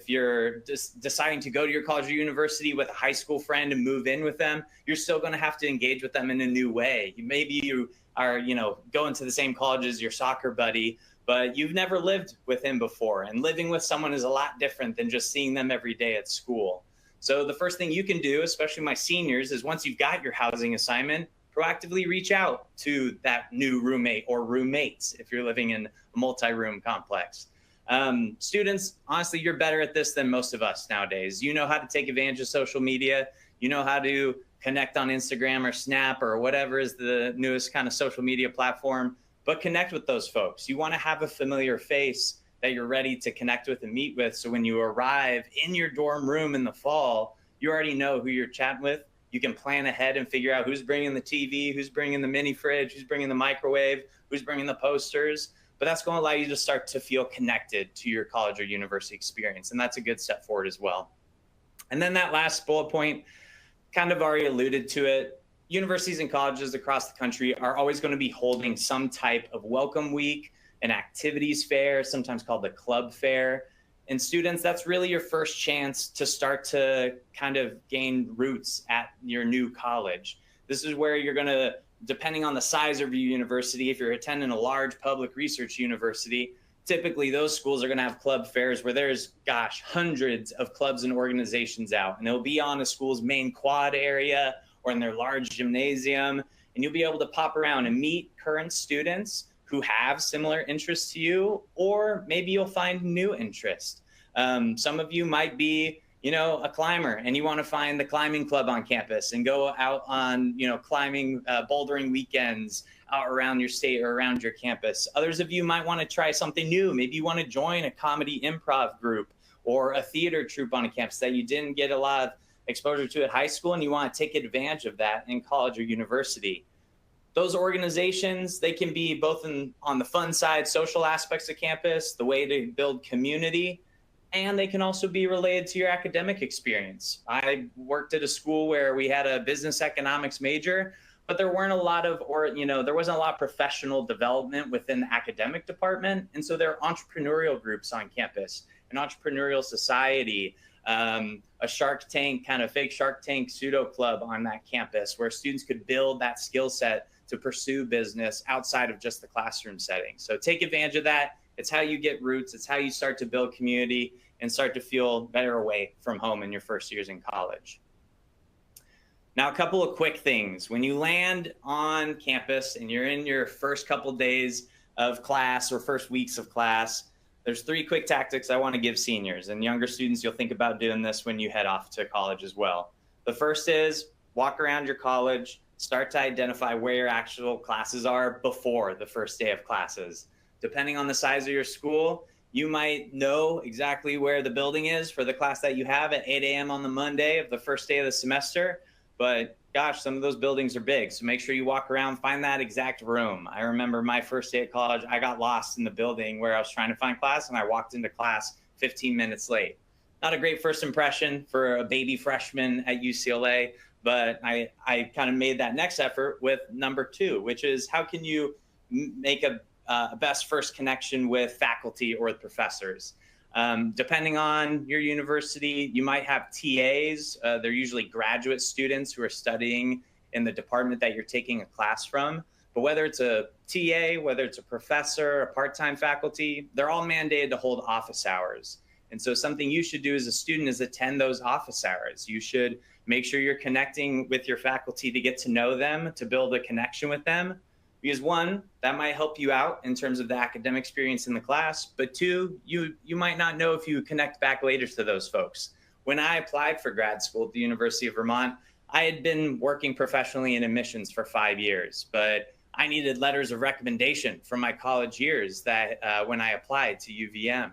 you're just deciding to go to your college or university with a high school friend and move in with them, you're still going to have to engage with them in a new way. Maybe you are, going to the same college as your soccer buddy, but you've never lived with him before. And living with someone is a lot different than just seeing them every day at school. So the first thing you can do, especially my seniors, is once you've got your housing assignment, proactively reach out to that new roommate or roommates if you're living in a multi-room complex. Students, honestly, you're better at this than most of us nowadays. You know how to take advantage of social media. You know how to connect on Instagram or Snap or whatever is the newest kind of social media platform, but connect with those folks. You want to have a familiar face that you're ready to connect with and meet with. So when you arrive in your dorm room in the fall, you already know who you're chatting with. You can plan ahead and figure out who's bringing the TV, who's bringing the mini fridge, who's bringing the microwave, who's bringing the posters. But that's going to allow you to start to feel connected to your college or university experience. And that's a good step forward as well. And then that last bullet point, kind of already alluded to it. Universities and colleges across the country are always going to be holding some type of welcome week, an activities fair, sometimes called the club fair. And students, that's really your first chance to start to kind of gain roots at your new college. This is where you're going to, depending on the size of your university, if you're attending a large public research university, typically those schools are going to have club fairs where there's, hundreds of clubs and organizations out. And it'll be on a school's main quad area or in their large gymnasium. And you'll be able to pop around and meet current students who have similar interests to you, or maybe you'll find new interest. Some of you might be, a climber and you want to find the climbing club on campus and go out on, climbing, bouldering weekends out around your state or around your campus. Others of you might want to try something new. Maybe you want to join a comedy improv group or a theater troupe on a campus that you didn't get a lot of exposure to at high school, and you want to take advantage of that in college or university. Those organizations, they can be both on the fun side, social aspects of campus, the way to build community, and they can also be related to your academic experience. I worked at a school where we had a business economics major, but there wasn't a lot of professional development within the academic department. And so there are entrepreneurial groups on campus, an entrepreneurial society, a Shark Tank, kind of fake Shark Tank pseudo club on that campus where students could build that skill set to pursue business outside of just the classroom setting. So take advantage of that. It's how you get roots. It's how you start to build community and start to feel better away from home in your first years in college. Now, a couple of quick things. When you land on campus and you're in your first couple days of class or first weeks of class, there's 3 quick tactics I want to give seniors, and younger students, you'll think about doing this when you head off to college as well. The first is walk around your college, start to identify where your actual classes are before the first day of classes. Depending on the size of your school, you might know exactly where the building is for the class that you have at 8 a.m. on the Monday of the first day of the semester. But some of those buildings are big. So make sure you walk around, find that exact room. I remember my first day at college, I got lost in the building where I was trying to find class, and I walked into class 15 minutes late. Not a great first impression for a baby freshman at UCLA, but I kind of made that next effort with number 2, which is how can you make a best first connection with faculty or with professors. Depending on your university, you might have TAs. They're usually graduate students who are studying in the department that you're taking a class from. But whether it's a TA, whether it's a professor, a part-time faculty, they're all mandated to hold office hours. And so something you should do as a student is attend those office hours. You should make sure you're connecting with your faculty to get to know them, to build a connection with them. Because 1, that might help you out in terms of the academic experience in the class. But 2, you might not know if you connect back later to those folks. When I applied for grad school at the University of Vermont, I had been working professionally in admissions for 5 years, but I needed letters of recommendation from my college years that when I applied to UVM.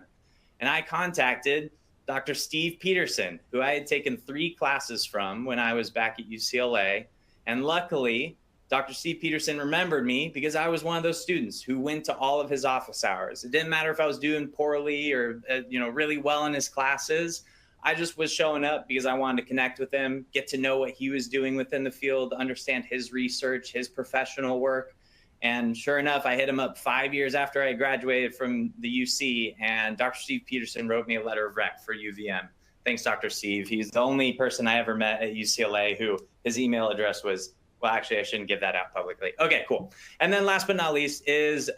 And I contacted Dr. Steve Peterson, who I had taken 3 classes from when I was back at UCLA. And luckily, Dr. Steve Peterson remembered me because I was one of those students who went to all of his office hours. It didn't matter if I was doing poorly or really well in his classes. I just was showing up because I wanted to connect with him, get to know what he was doing within the field, understand his research, his professional work. And sure enough, I hit him up 5 years after I graduated from the UC, and Dr. Steve Peterson wrote me a letter of rec for UVM. Thanks, Dr. Steve. He's the only person I ever met at UCLA who his email address was, well, actually, I shouldn't give that out publicly. Okay, cool. And then last but not least is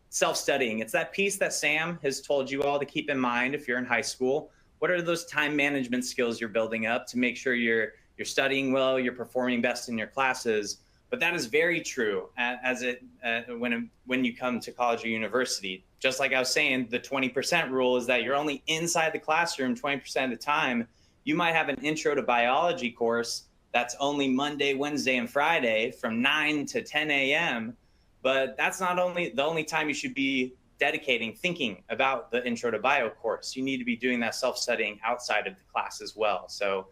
self-studying. It's that piece that Sam has told you all to keep in mind if you're in high school. What are those time management skills you're building up to make sure you're studying well, you're performing best in your classes? But that is very true when you come to college or university. Just like I was saying, the 20% rule is that you're only inside the classroom 20% of the time. You might have an intro to biology course that's only Monday, Wednesday, and Friday from 9 to 10 a.m. But that's not only the only time you should be dedicating thinking about the intro to bio course. You need to be doing that self-studying outside of the class as well. So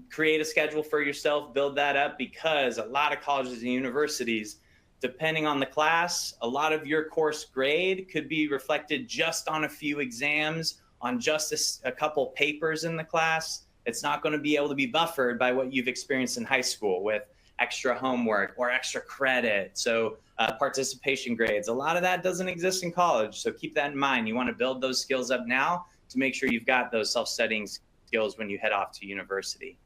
create a schedule for yourself, build that up, because a lot of colleges and universities, depending on the class, a lot of your course grade could be reflected just on a few exams, on just a couple papers in the class. It's not going to be able to be buffered by what you've experienced in high school with extra homework or extra credit. So participation grades, a lot of that doesn't exist in college. So keep that in mind. You want to build those skills up now to make sure you've got those self-studying skills when you head off to university.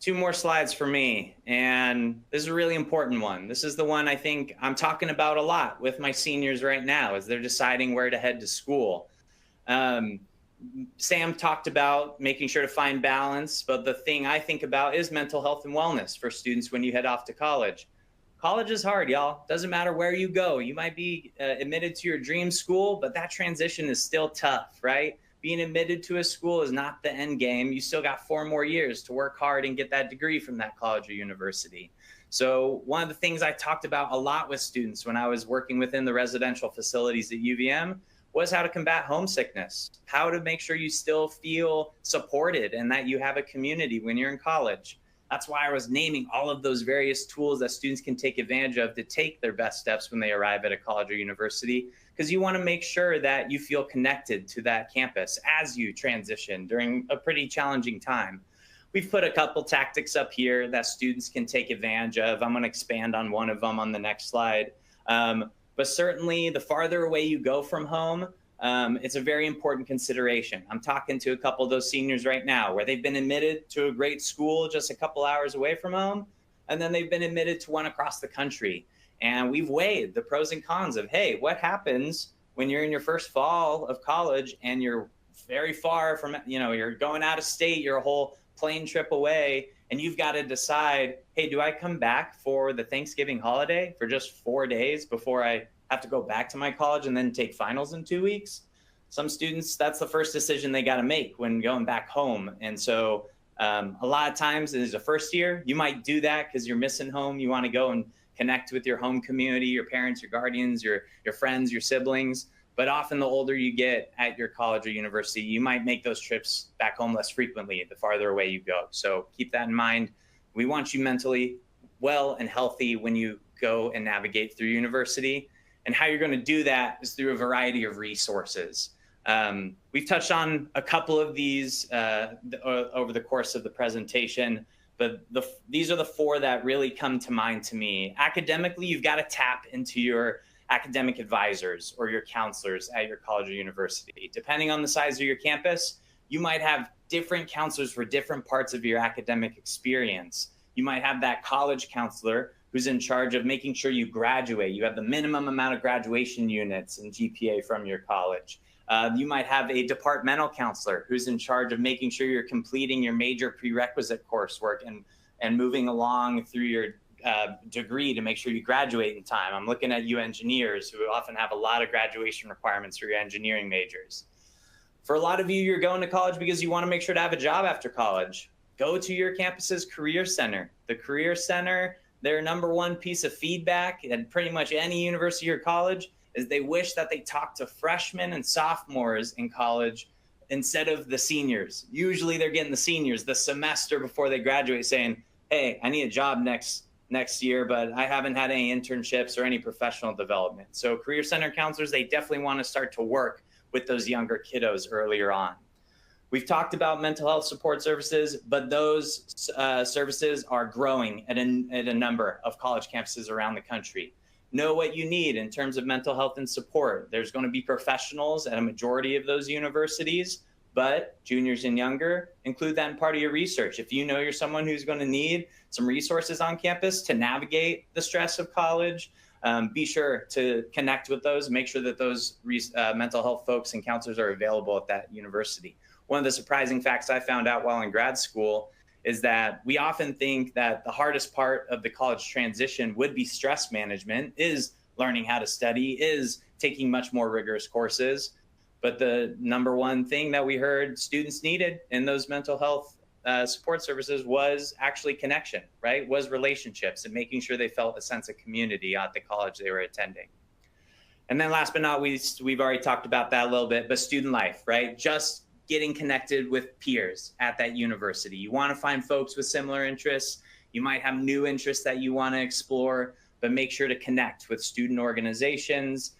2 more slides for me, and this is a really important one. This is the one I think I'm talking about a lot with my seniors right now as they're deciding where to head to school. Sam talked about making sure to find balance, but the thing I think about is mental health and wellness for students when you head off to college. College is hard, y'all. Doesn't matter where you go. You might be admitted to your dream school, but that transition is still tough, right? Being admitted to a school is not the end game. You still got 4 more years to work hard and get that degree from that college or university. So one of the things I talked about a lot with students when I was working within the residential facilities at UVM was how to combat homesickness, how to make sure you still feel supported and that you have a community when you're in college. That's why I was naming all of those various tools that students can take advantage of to take their best steps when they arrive at a college or university, because you want to make sure that you feel connected to that campus as you transition during a pretty challenging time. We've put a couple tactics up here that students can take advantage of. I'm going to expand on one of them on the next slide. But certainly the farther away you go from home, it's a very important consideration. I'm talking to a couple of those seniors right now where they've been admitted to a great school just a couple hours away from home, and then they've been admitted to one across the country. And we've weighed the pros and cons of, hey, what happens when you're in your first fall of college and you're very far from, you're going out of state, you're a whole plane trip away, and you've got to decide, hey, do I come back for the Thanksgiving holiday for just 4 days before I have to go back to my college and then take finals in 2 weeks? Some students, that's the first decision they got to make when going back home. And so a lot of times as a first year, you might do that because you're missing home. You want to go and connect with your home community, your parents, your guardians, your friends, your siblings. But often the older you get at your college or university, you might make those trips back home less frequently the farther away you go. So keep that in mind. We want you mentally well and healthy when you go and navigate through university. And how you're going to do that is through a variety of resources. We've touched on a couple of these over the course of the presentation, but these are the 4 that really come to mind to me. Academically, you've got to tap into your academic advisors or your counselors at your college or university. Depending on the size of your campus, you might have different counselors for different parts of your academic experience. You might have that college counselor who's in charge of making sure you graduate. You have the minimum amount of graduation units and GPA from your college. You might have a departmental counselor who's in charge of making sure you're completing your major prerequisite coursework and moving along through your degree to make sure you graduate in time. I'm looking at you engineers who often have a lot of graduation requirements for your engineering majors. For a lot of you, you're going to college because you want to make sure to have a job after college. Go to your campus's career center. The career center, their #1 piece of feedback at pretty much any university or college is they wish that they talked to freshmen and sophomores in college instead of the seniors. Usually they're getting the seniors the semester before they graduate saying, hey, I need a job next year, but I haven't had any internships or any professional development. So career center counselors, they definitely want to start to work with those younger kiddos earlier on. We've talked about mental health support services, but those services are growing at a number of college campuses around the country. Know what you need in terms of mental health and support. There's going to be professionals at a majority of those universities, but juniors and younger, include that in part of your research. If you know you're someone who's going to need some resources on campus to navigate the stress of college, be sure to connect with those, make sure that those mental health folks and counselors are available at that university. One of the surprising facts I found out while in grad school is that we often think that the hardest part of the college transition would be stress management, is learning how to study, is taking much more rigorous courses. But the number one thing that we heard students needed in those mental health support services was actually connection, right? Was relationships and making sure they felt a sense of community at the college they were attending. And then last but not least, we've already talked about that a little bit, but student life, right? Just getting connected with peers at that university. You want to find folks with similar interests. You might have new interests that you want to explore, but make sure to connect with student organizations,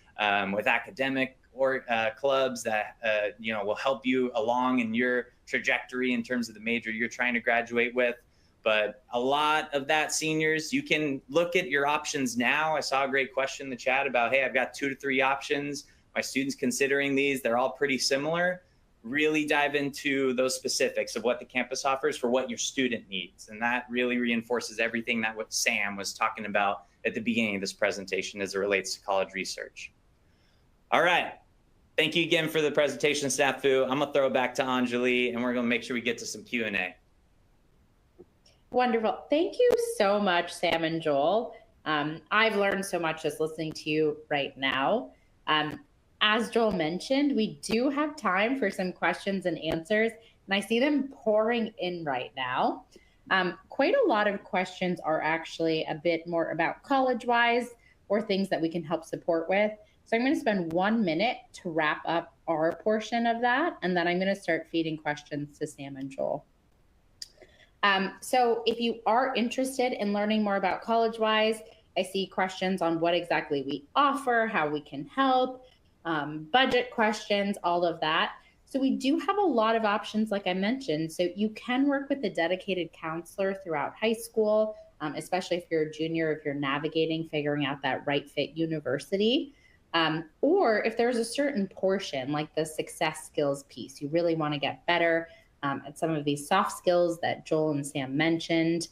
with academic or clubs that will help you along in your trajectory in terms of the major you're trying to graduate with. But a lot of that, seniors, you can look at your options now. I saw a great question in the chat about, hey, I've got 2 to 3 options. My students considering these, they're all pretty similar. Really dive into those specifics of what the campus offers for what your student needs. And that really reinforces everything that what Sam was talking about at the beginning of this presentation as it relates to college research. All right. Thank you again for the presentation, Snafu. I'm gonna throw it back to Anjali and we're gonna make sure we get to some Q&A. Wonderful. Thank you so much, Sam and Joel. I've learned so much just listening to you right now. As Joel mentioned, we do have time for some questions and answers, and I see them pouring in right now. Quite a lot of questions are actually a bit more about college-wise or things that we can help support with. So I'm going to spend 1 minute to wrap up our portion of that, and then I'm going to start feeding questions to Sam and Joel. So if you are interested in learning more about college-wise, I see questions on what exactly we offer, how we can help, budget questions, all of that. So we do have a lot of options, like I mentioned. So you can work with a dedicated counselor throughout high school, especially if you're a junior, if you're navigating, figuring out that right fit university. Or if there's a certain portion, like the success skills piece, you really want to get better at some of these soft skills that Joel and Sam mentioned.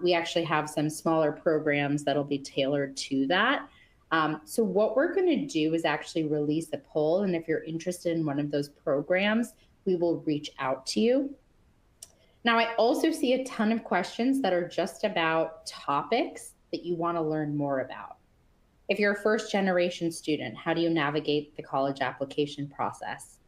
We actually have some smaller programs that'll be tailored to that. So what we're going to do is actually release a poll. And if you're interested in one of those programs, we will reach out to you. Now, I also see a ton of questions that are just about topics that you want to learn more about. If you're a first-generation student, how do you navigate the college application process?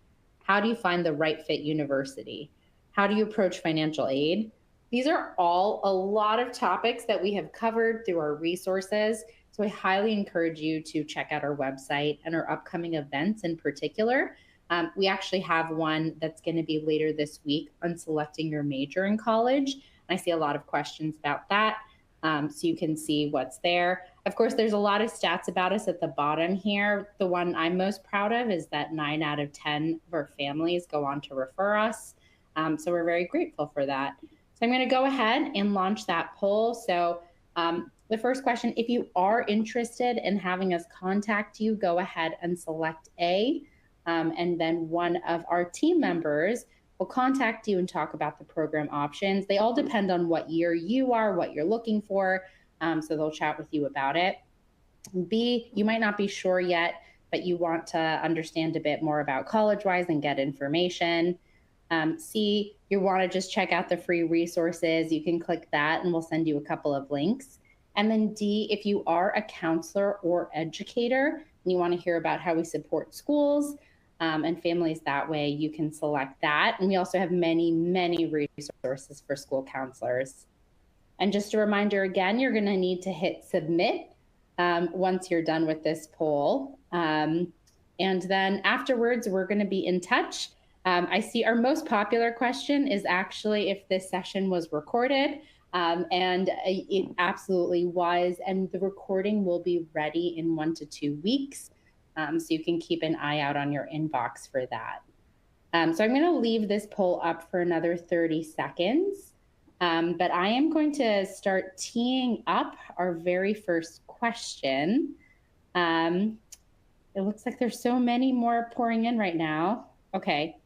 How do you find the right fit university? How do you approach financial aid? These are all a lot of topics that we have covered through our resources. So I highly encourage you to check out our website and our upcoming events in particular. We actually have one that's going to be later this week on selecting your major in college. I see a lot of questions about that. So you can see what's there. Of course, there's a lot of stats about us at the bottom here. The one I'm most proud of is that 9 out of 10 of our families go on to refer us. So we're very grateful for that. So I'm going to go ahead and launch that poll. So the first question, if you are interested in having us contact you, go ahead and select A. And then one of our team members will contact you and talk about the program options. They all depend on what year you are, what you're looking for. So they'll chat with you about it. B, you might not be sure yet, but you want to understand a bit more about college-wise and get information. C, you want to just check out the free resources. You can click that and we'll send you a couple of links. And then D, if you are a counselor or educator and you want to hear about how we support schools and families that way, you can select that. And we also have many, many resources for school counselors. And just a reminder again, you're going to need to hit submit once you're done with this poll. And then afterwards, we're going to be in touch. I see our most popular question is actually if this session was recorded. And it absolutely was. And the recording will be ready in 1 to 2 weeks. So you can keep an eye out on your inbox for that. So I'm going to leave this poll up for another 30 seconds. But I am going to start teeing up our very first question. It looks like there's so many more pouring in right now. Okay,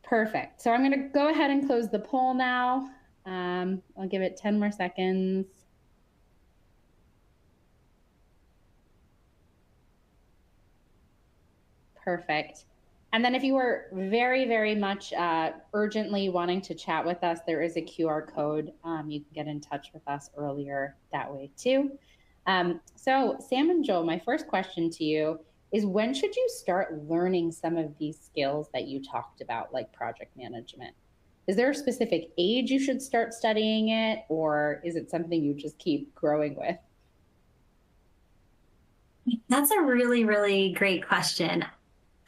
perfect. So I'm going to go ahead and close the poll now. I'll give it 10 more seconds. Perfect. And then if you were very, very much urgently wanting to chat with us, there is a QR code. You can get in touch with us earlier that way too. So Sam and Joel, my first question to you is, when should you start learning some of these skills that you talked about, like project management? Is there a specific age you should start studying it, or is it something you just keep growing with? That's a really, really great question.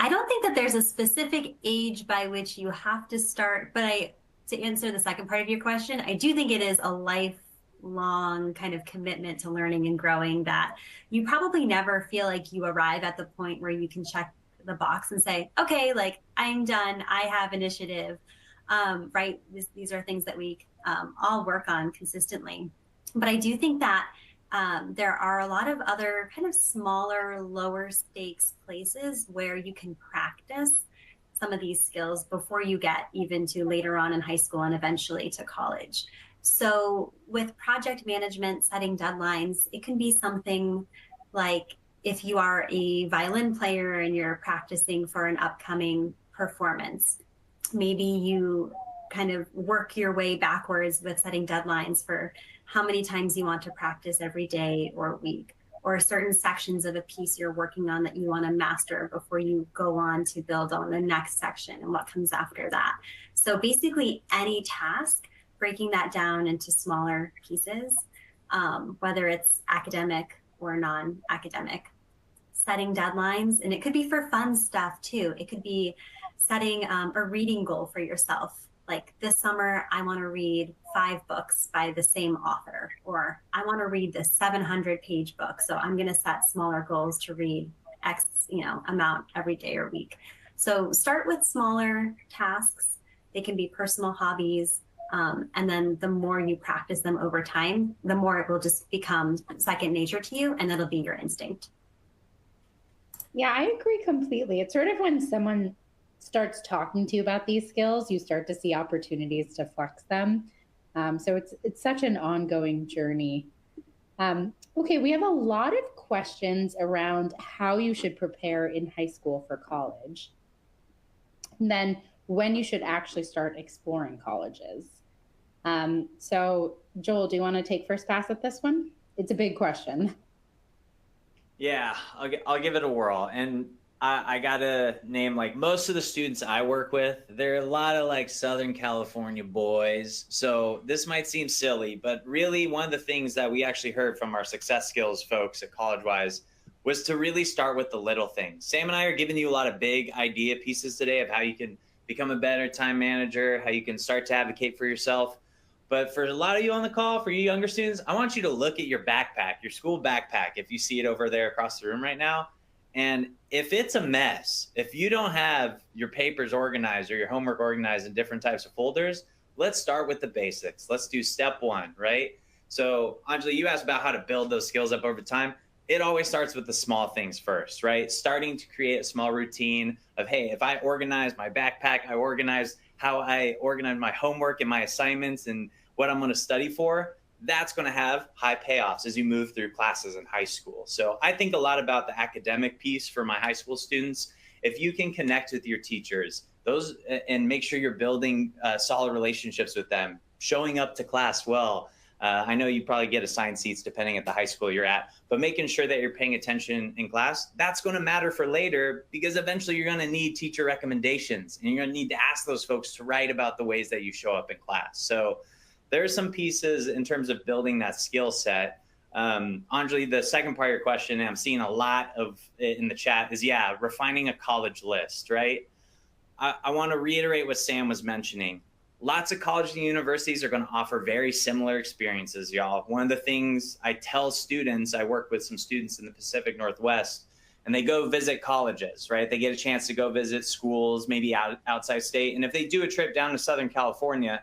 I don't think that there's a specific age by which you have to start, but to answer the second part of your question, I do think it is a lifelong kind of commitment to learning and growing, that you probably never feel like you arrive at the point where you can check the box and say, okay, like I'm done, I have initiative, right? These are things that we all work on consistently. But I do think that there are a lot of other kind of smaller, lower stakes places where you can practice some of these skills before you get even to later on in high school and eventually to college. So with project management, setting deadlines, it can be something like if you are a violin player and you're practicing for an upcoming performance, maybe you kind of work your way backwards with setting deadlines for how many times you want to practice every day or week, or certain sections of a piece you're working on that you want to master before you go on to build on the next section and what comes after that. So basically any task, breaking that down into smaller pieces, whether it's academic or non-academic, setting deadlines, and it could be for fun stuff too. It could be setting a reading goal for yourself. Like this summer, I want to read 5 books by the same author, or I want to read this 700-page book. So I'm going to set smaller goals to read X, amount every day or week. So start with smaller tasks. They can be personal hobbies. And then the more you practice them over time, the more it will just become second nature to you, and that'll be your instinct. Yeah, I agree completely. It's sort of when someone starts talking to you about these skills, you start to see opportunities to flex them. So it's such an ongoing journey. Okay, we have a lot of questions around how you should prepare in high school for college, and then when you should actually start exploring colleges. So Joel, do you want to take first pass at this one? It's a big question. Yeah, I'll give it a whirl. And I gotta name, like, most of the students I work with, they're a lot of like Southern California boys. So this might seem silly, but really one of the things that we actually heard from our success skills folks at College Wise was to really start with the little things. Sam and I are giving you a lot of big idea pieces today of how you can become a better time manager, how you can start to advocate for yourself. But for a lot of you on the call, for you younger students, I want you to look at your backpack, your school backpack, if you see it over there across the room right now. And if it's a mess, if you don't have your papers organized or your homework organized in different types of folders, let's start with the basics. Let's do step 1, right? So Anjali, you asked about how to build those skills up over time. It always starts with the small things first, right? Starting to create a small routine of, hey, if I organize my backpack, I organize how I organize my homework and my assignments and what I'm going to study for. That's going to have high payoffs as you move through classes in high school. So I think a lot about the academic piece for my high school students. If you can connect with your teachers, those, and make sure you're building solid relationships with them, showing up to class well. I know you probably get assigned seats depending at the high school you're at, but making sure that you're paying attention in class, that's going to matter for later, because eventually you're going to need teacher recommendations and you're going to need to ask those folks to write about the ways that you show up in class. So there are some pieces in terms of building that skill set. Anjali, the second part of your question, and I'm seeing a lot of it in the chat, is refining a college list, right? I want to reiterate what Sam was mentioning. Lots of colleges and universities are going to offer very similar experiences, y'all. One of the things I tell students, I work with some students in the Pacific Northwest, and they go visit colleges, right? They get a chance to go visit schools, maybe outside state. And if they do a trip down to Southern California,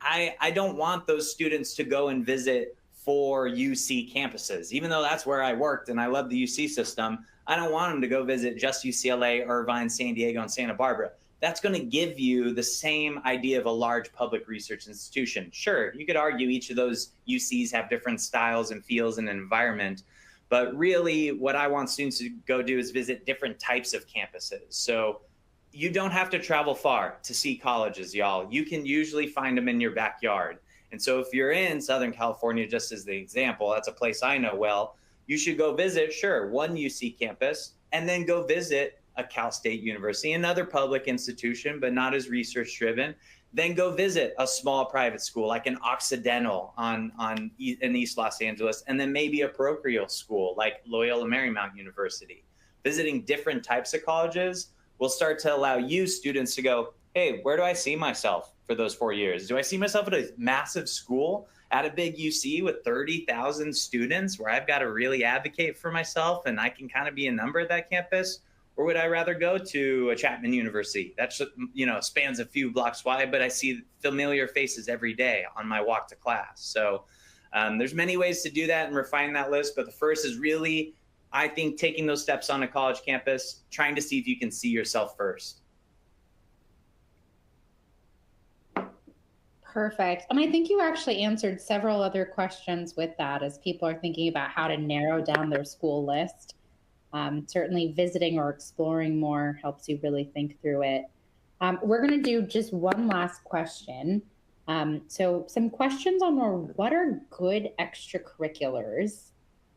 I don't want those students to go and visit 4 UC campuses. Even though that's where I worked and I love the UC system, I don't want them to go visit just UCLA, Irvine, San Diego, and Santa Barbara. That's going to give you the same idea of a large public research institution. Sure, you could argue each of those UCs have different styles and feels and environment, but really what I want students to go do is visit different types of campuses. So you don't have to travel far to see colleges, y'all. You can usually find them in your backyard. And so if you're in Southern California, just as the example, that's a place I know well, you should go visit, sure, one UC campus, and then go visit a Cal State University, another public institution, but not as research driven. Then go visit a small private school like an Occidental in East Los Angeles, and then maybe a parochial school like Loyola Marymount University. Visiting different types of colleges will start to allow you students to go, hey, where do I see myself for those 4 years? Do I see myself at a massive school at a big UC with 30,000 students where I've got to really advocate for myself and I can kind of be a number at that campus? Or would I rather go to a Chapman University? That's, spans a few blocks wide, but I see familiar faces every day on my walk to class. So there's many ways to do that and refine that list. But the first is really, I think, taking those steps on a college campus, trying to see if you can see yourself first. Perfect. And I think you actually answered several other questions with that as people are thinking about how to narrow down their school list. Certainly visiting or exploring more helps you really think through it. We're going to do just one last question. So some questions on what are good extracurriculars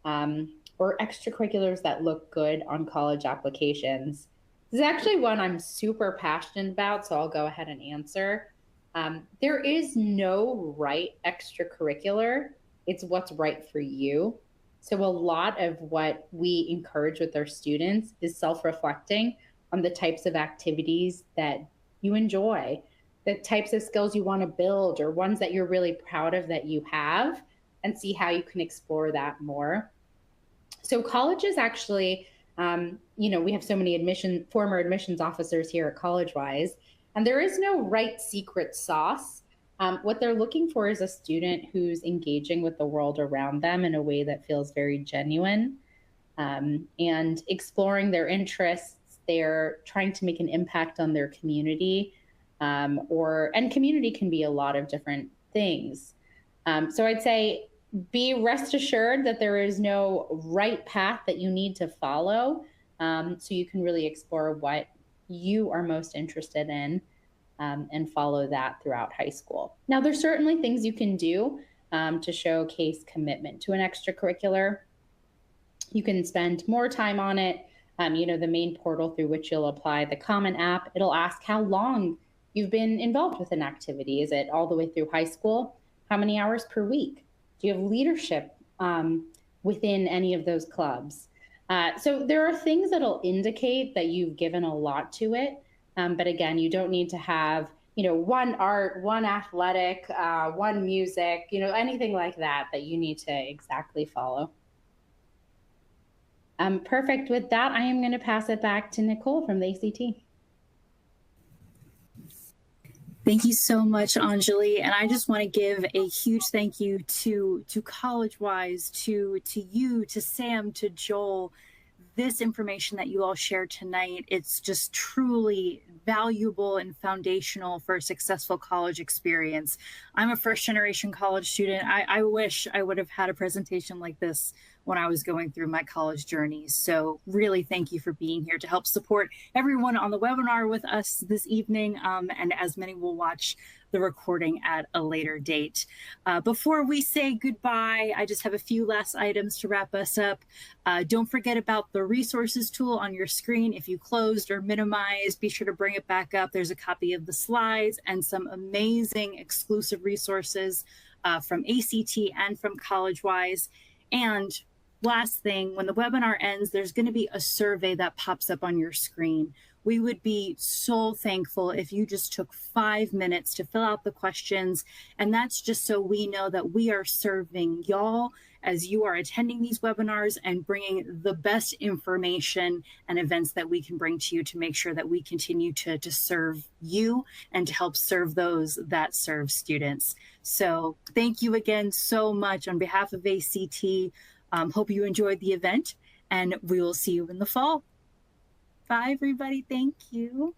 or extracurriculars that look good on college applications. This is actually one I'm super passionate about, so I'll go ahead and answer. There is no right extracurricular. It's what's right for you. So a lot of what we encourage with our students is self-reflecting on the types of activities that you enjoy, the types of skills you want to build, or ones that you're really proud of that you have, and see how you can explore that more. So colleges actually, we have so many former admissions officers here at CollegeWise, and there is no right secret sauce. What they're looking for is a student who's engaging with the world around them in a way that feels very genuine, and exploring their interests. They're trying to make an impact on their community, and community can be a lot of different things. So I'd say be rest assured that there is no right path that you need to follow, so you can really explore what you are most interested in. And follow that throughout high school. Now, there's certainly things you can do to showcase commitment to an extracurricular. You can spend more time on it. The main portal through which you'll apply the Common App, it'll ask how long you've been involved with an activity. Is it all the way through high school? How many hours per week? Do you have leadership within any of those clubs? So there are things that'll indicate that you've given a lot to it. But again, you don't need to have, one art, one athletic, one music, anything like that you need to exactly follow. Perfect. With that, I am going to pass it back to Nicole from the ACT. Thank you so much, Anjali. And I just want to give a huge thank you to CollegeWise, to you, to Sam, to Joel. This information that you all shared tonight, it's just truly valuable and foundational for a successful college experience. I'm a first-generation college student. I wish I would have had a presentation like this when I was going through my college journey. So really thank you for being here to help support everyone on the webinar with us this evening, and as many will watch the recording at a later date. Before we say goodbye, I just have a few last items to wrap us up. Don't forget about the resources tool on your screen. If you closed or minimized, be sure to bring it back up. There's a copy of the slides and some amazing exclusive resources from ACT and from CollegeWise. And last thing, when the webinar ends, there's going to be a survey that pops up on your screen. We would be so thankful if you just took 5 minutes to fill out the questions. And that's just so we know that we are serving y'all as you are attending these webinars and bringing the best information and events that we can bring to you to make sure that we continue to serve you and to help serve those that serve students. So thank you again so much on behalf of ACT. Hope you enjoyed the event, and we will see you in the fall. Bye, everybody. Thank you.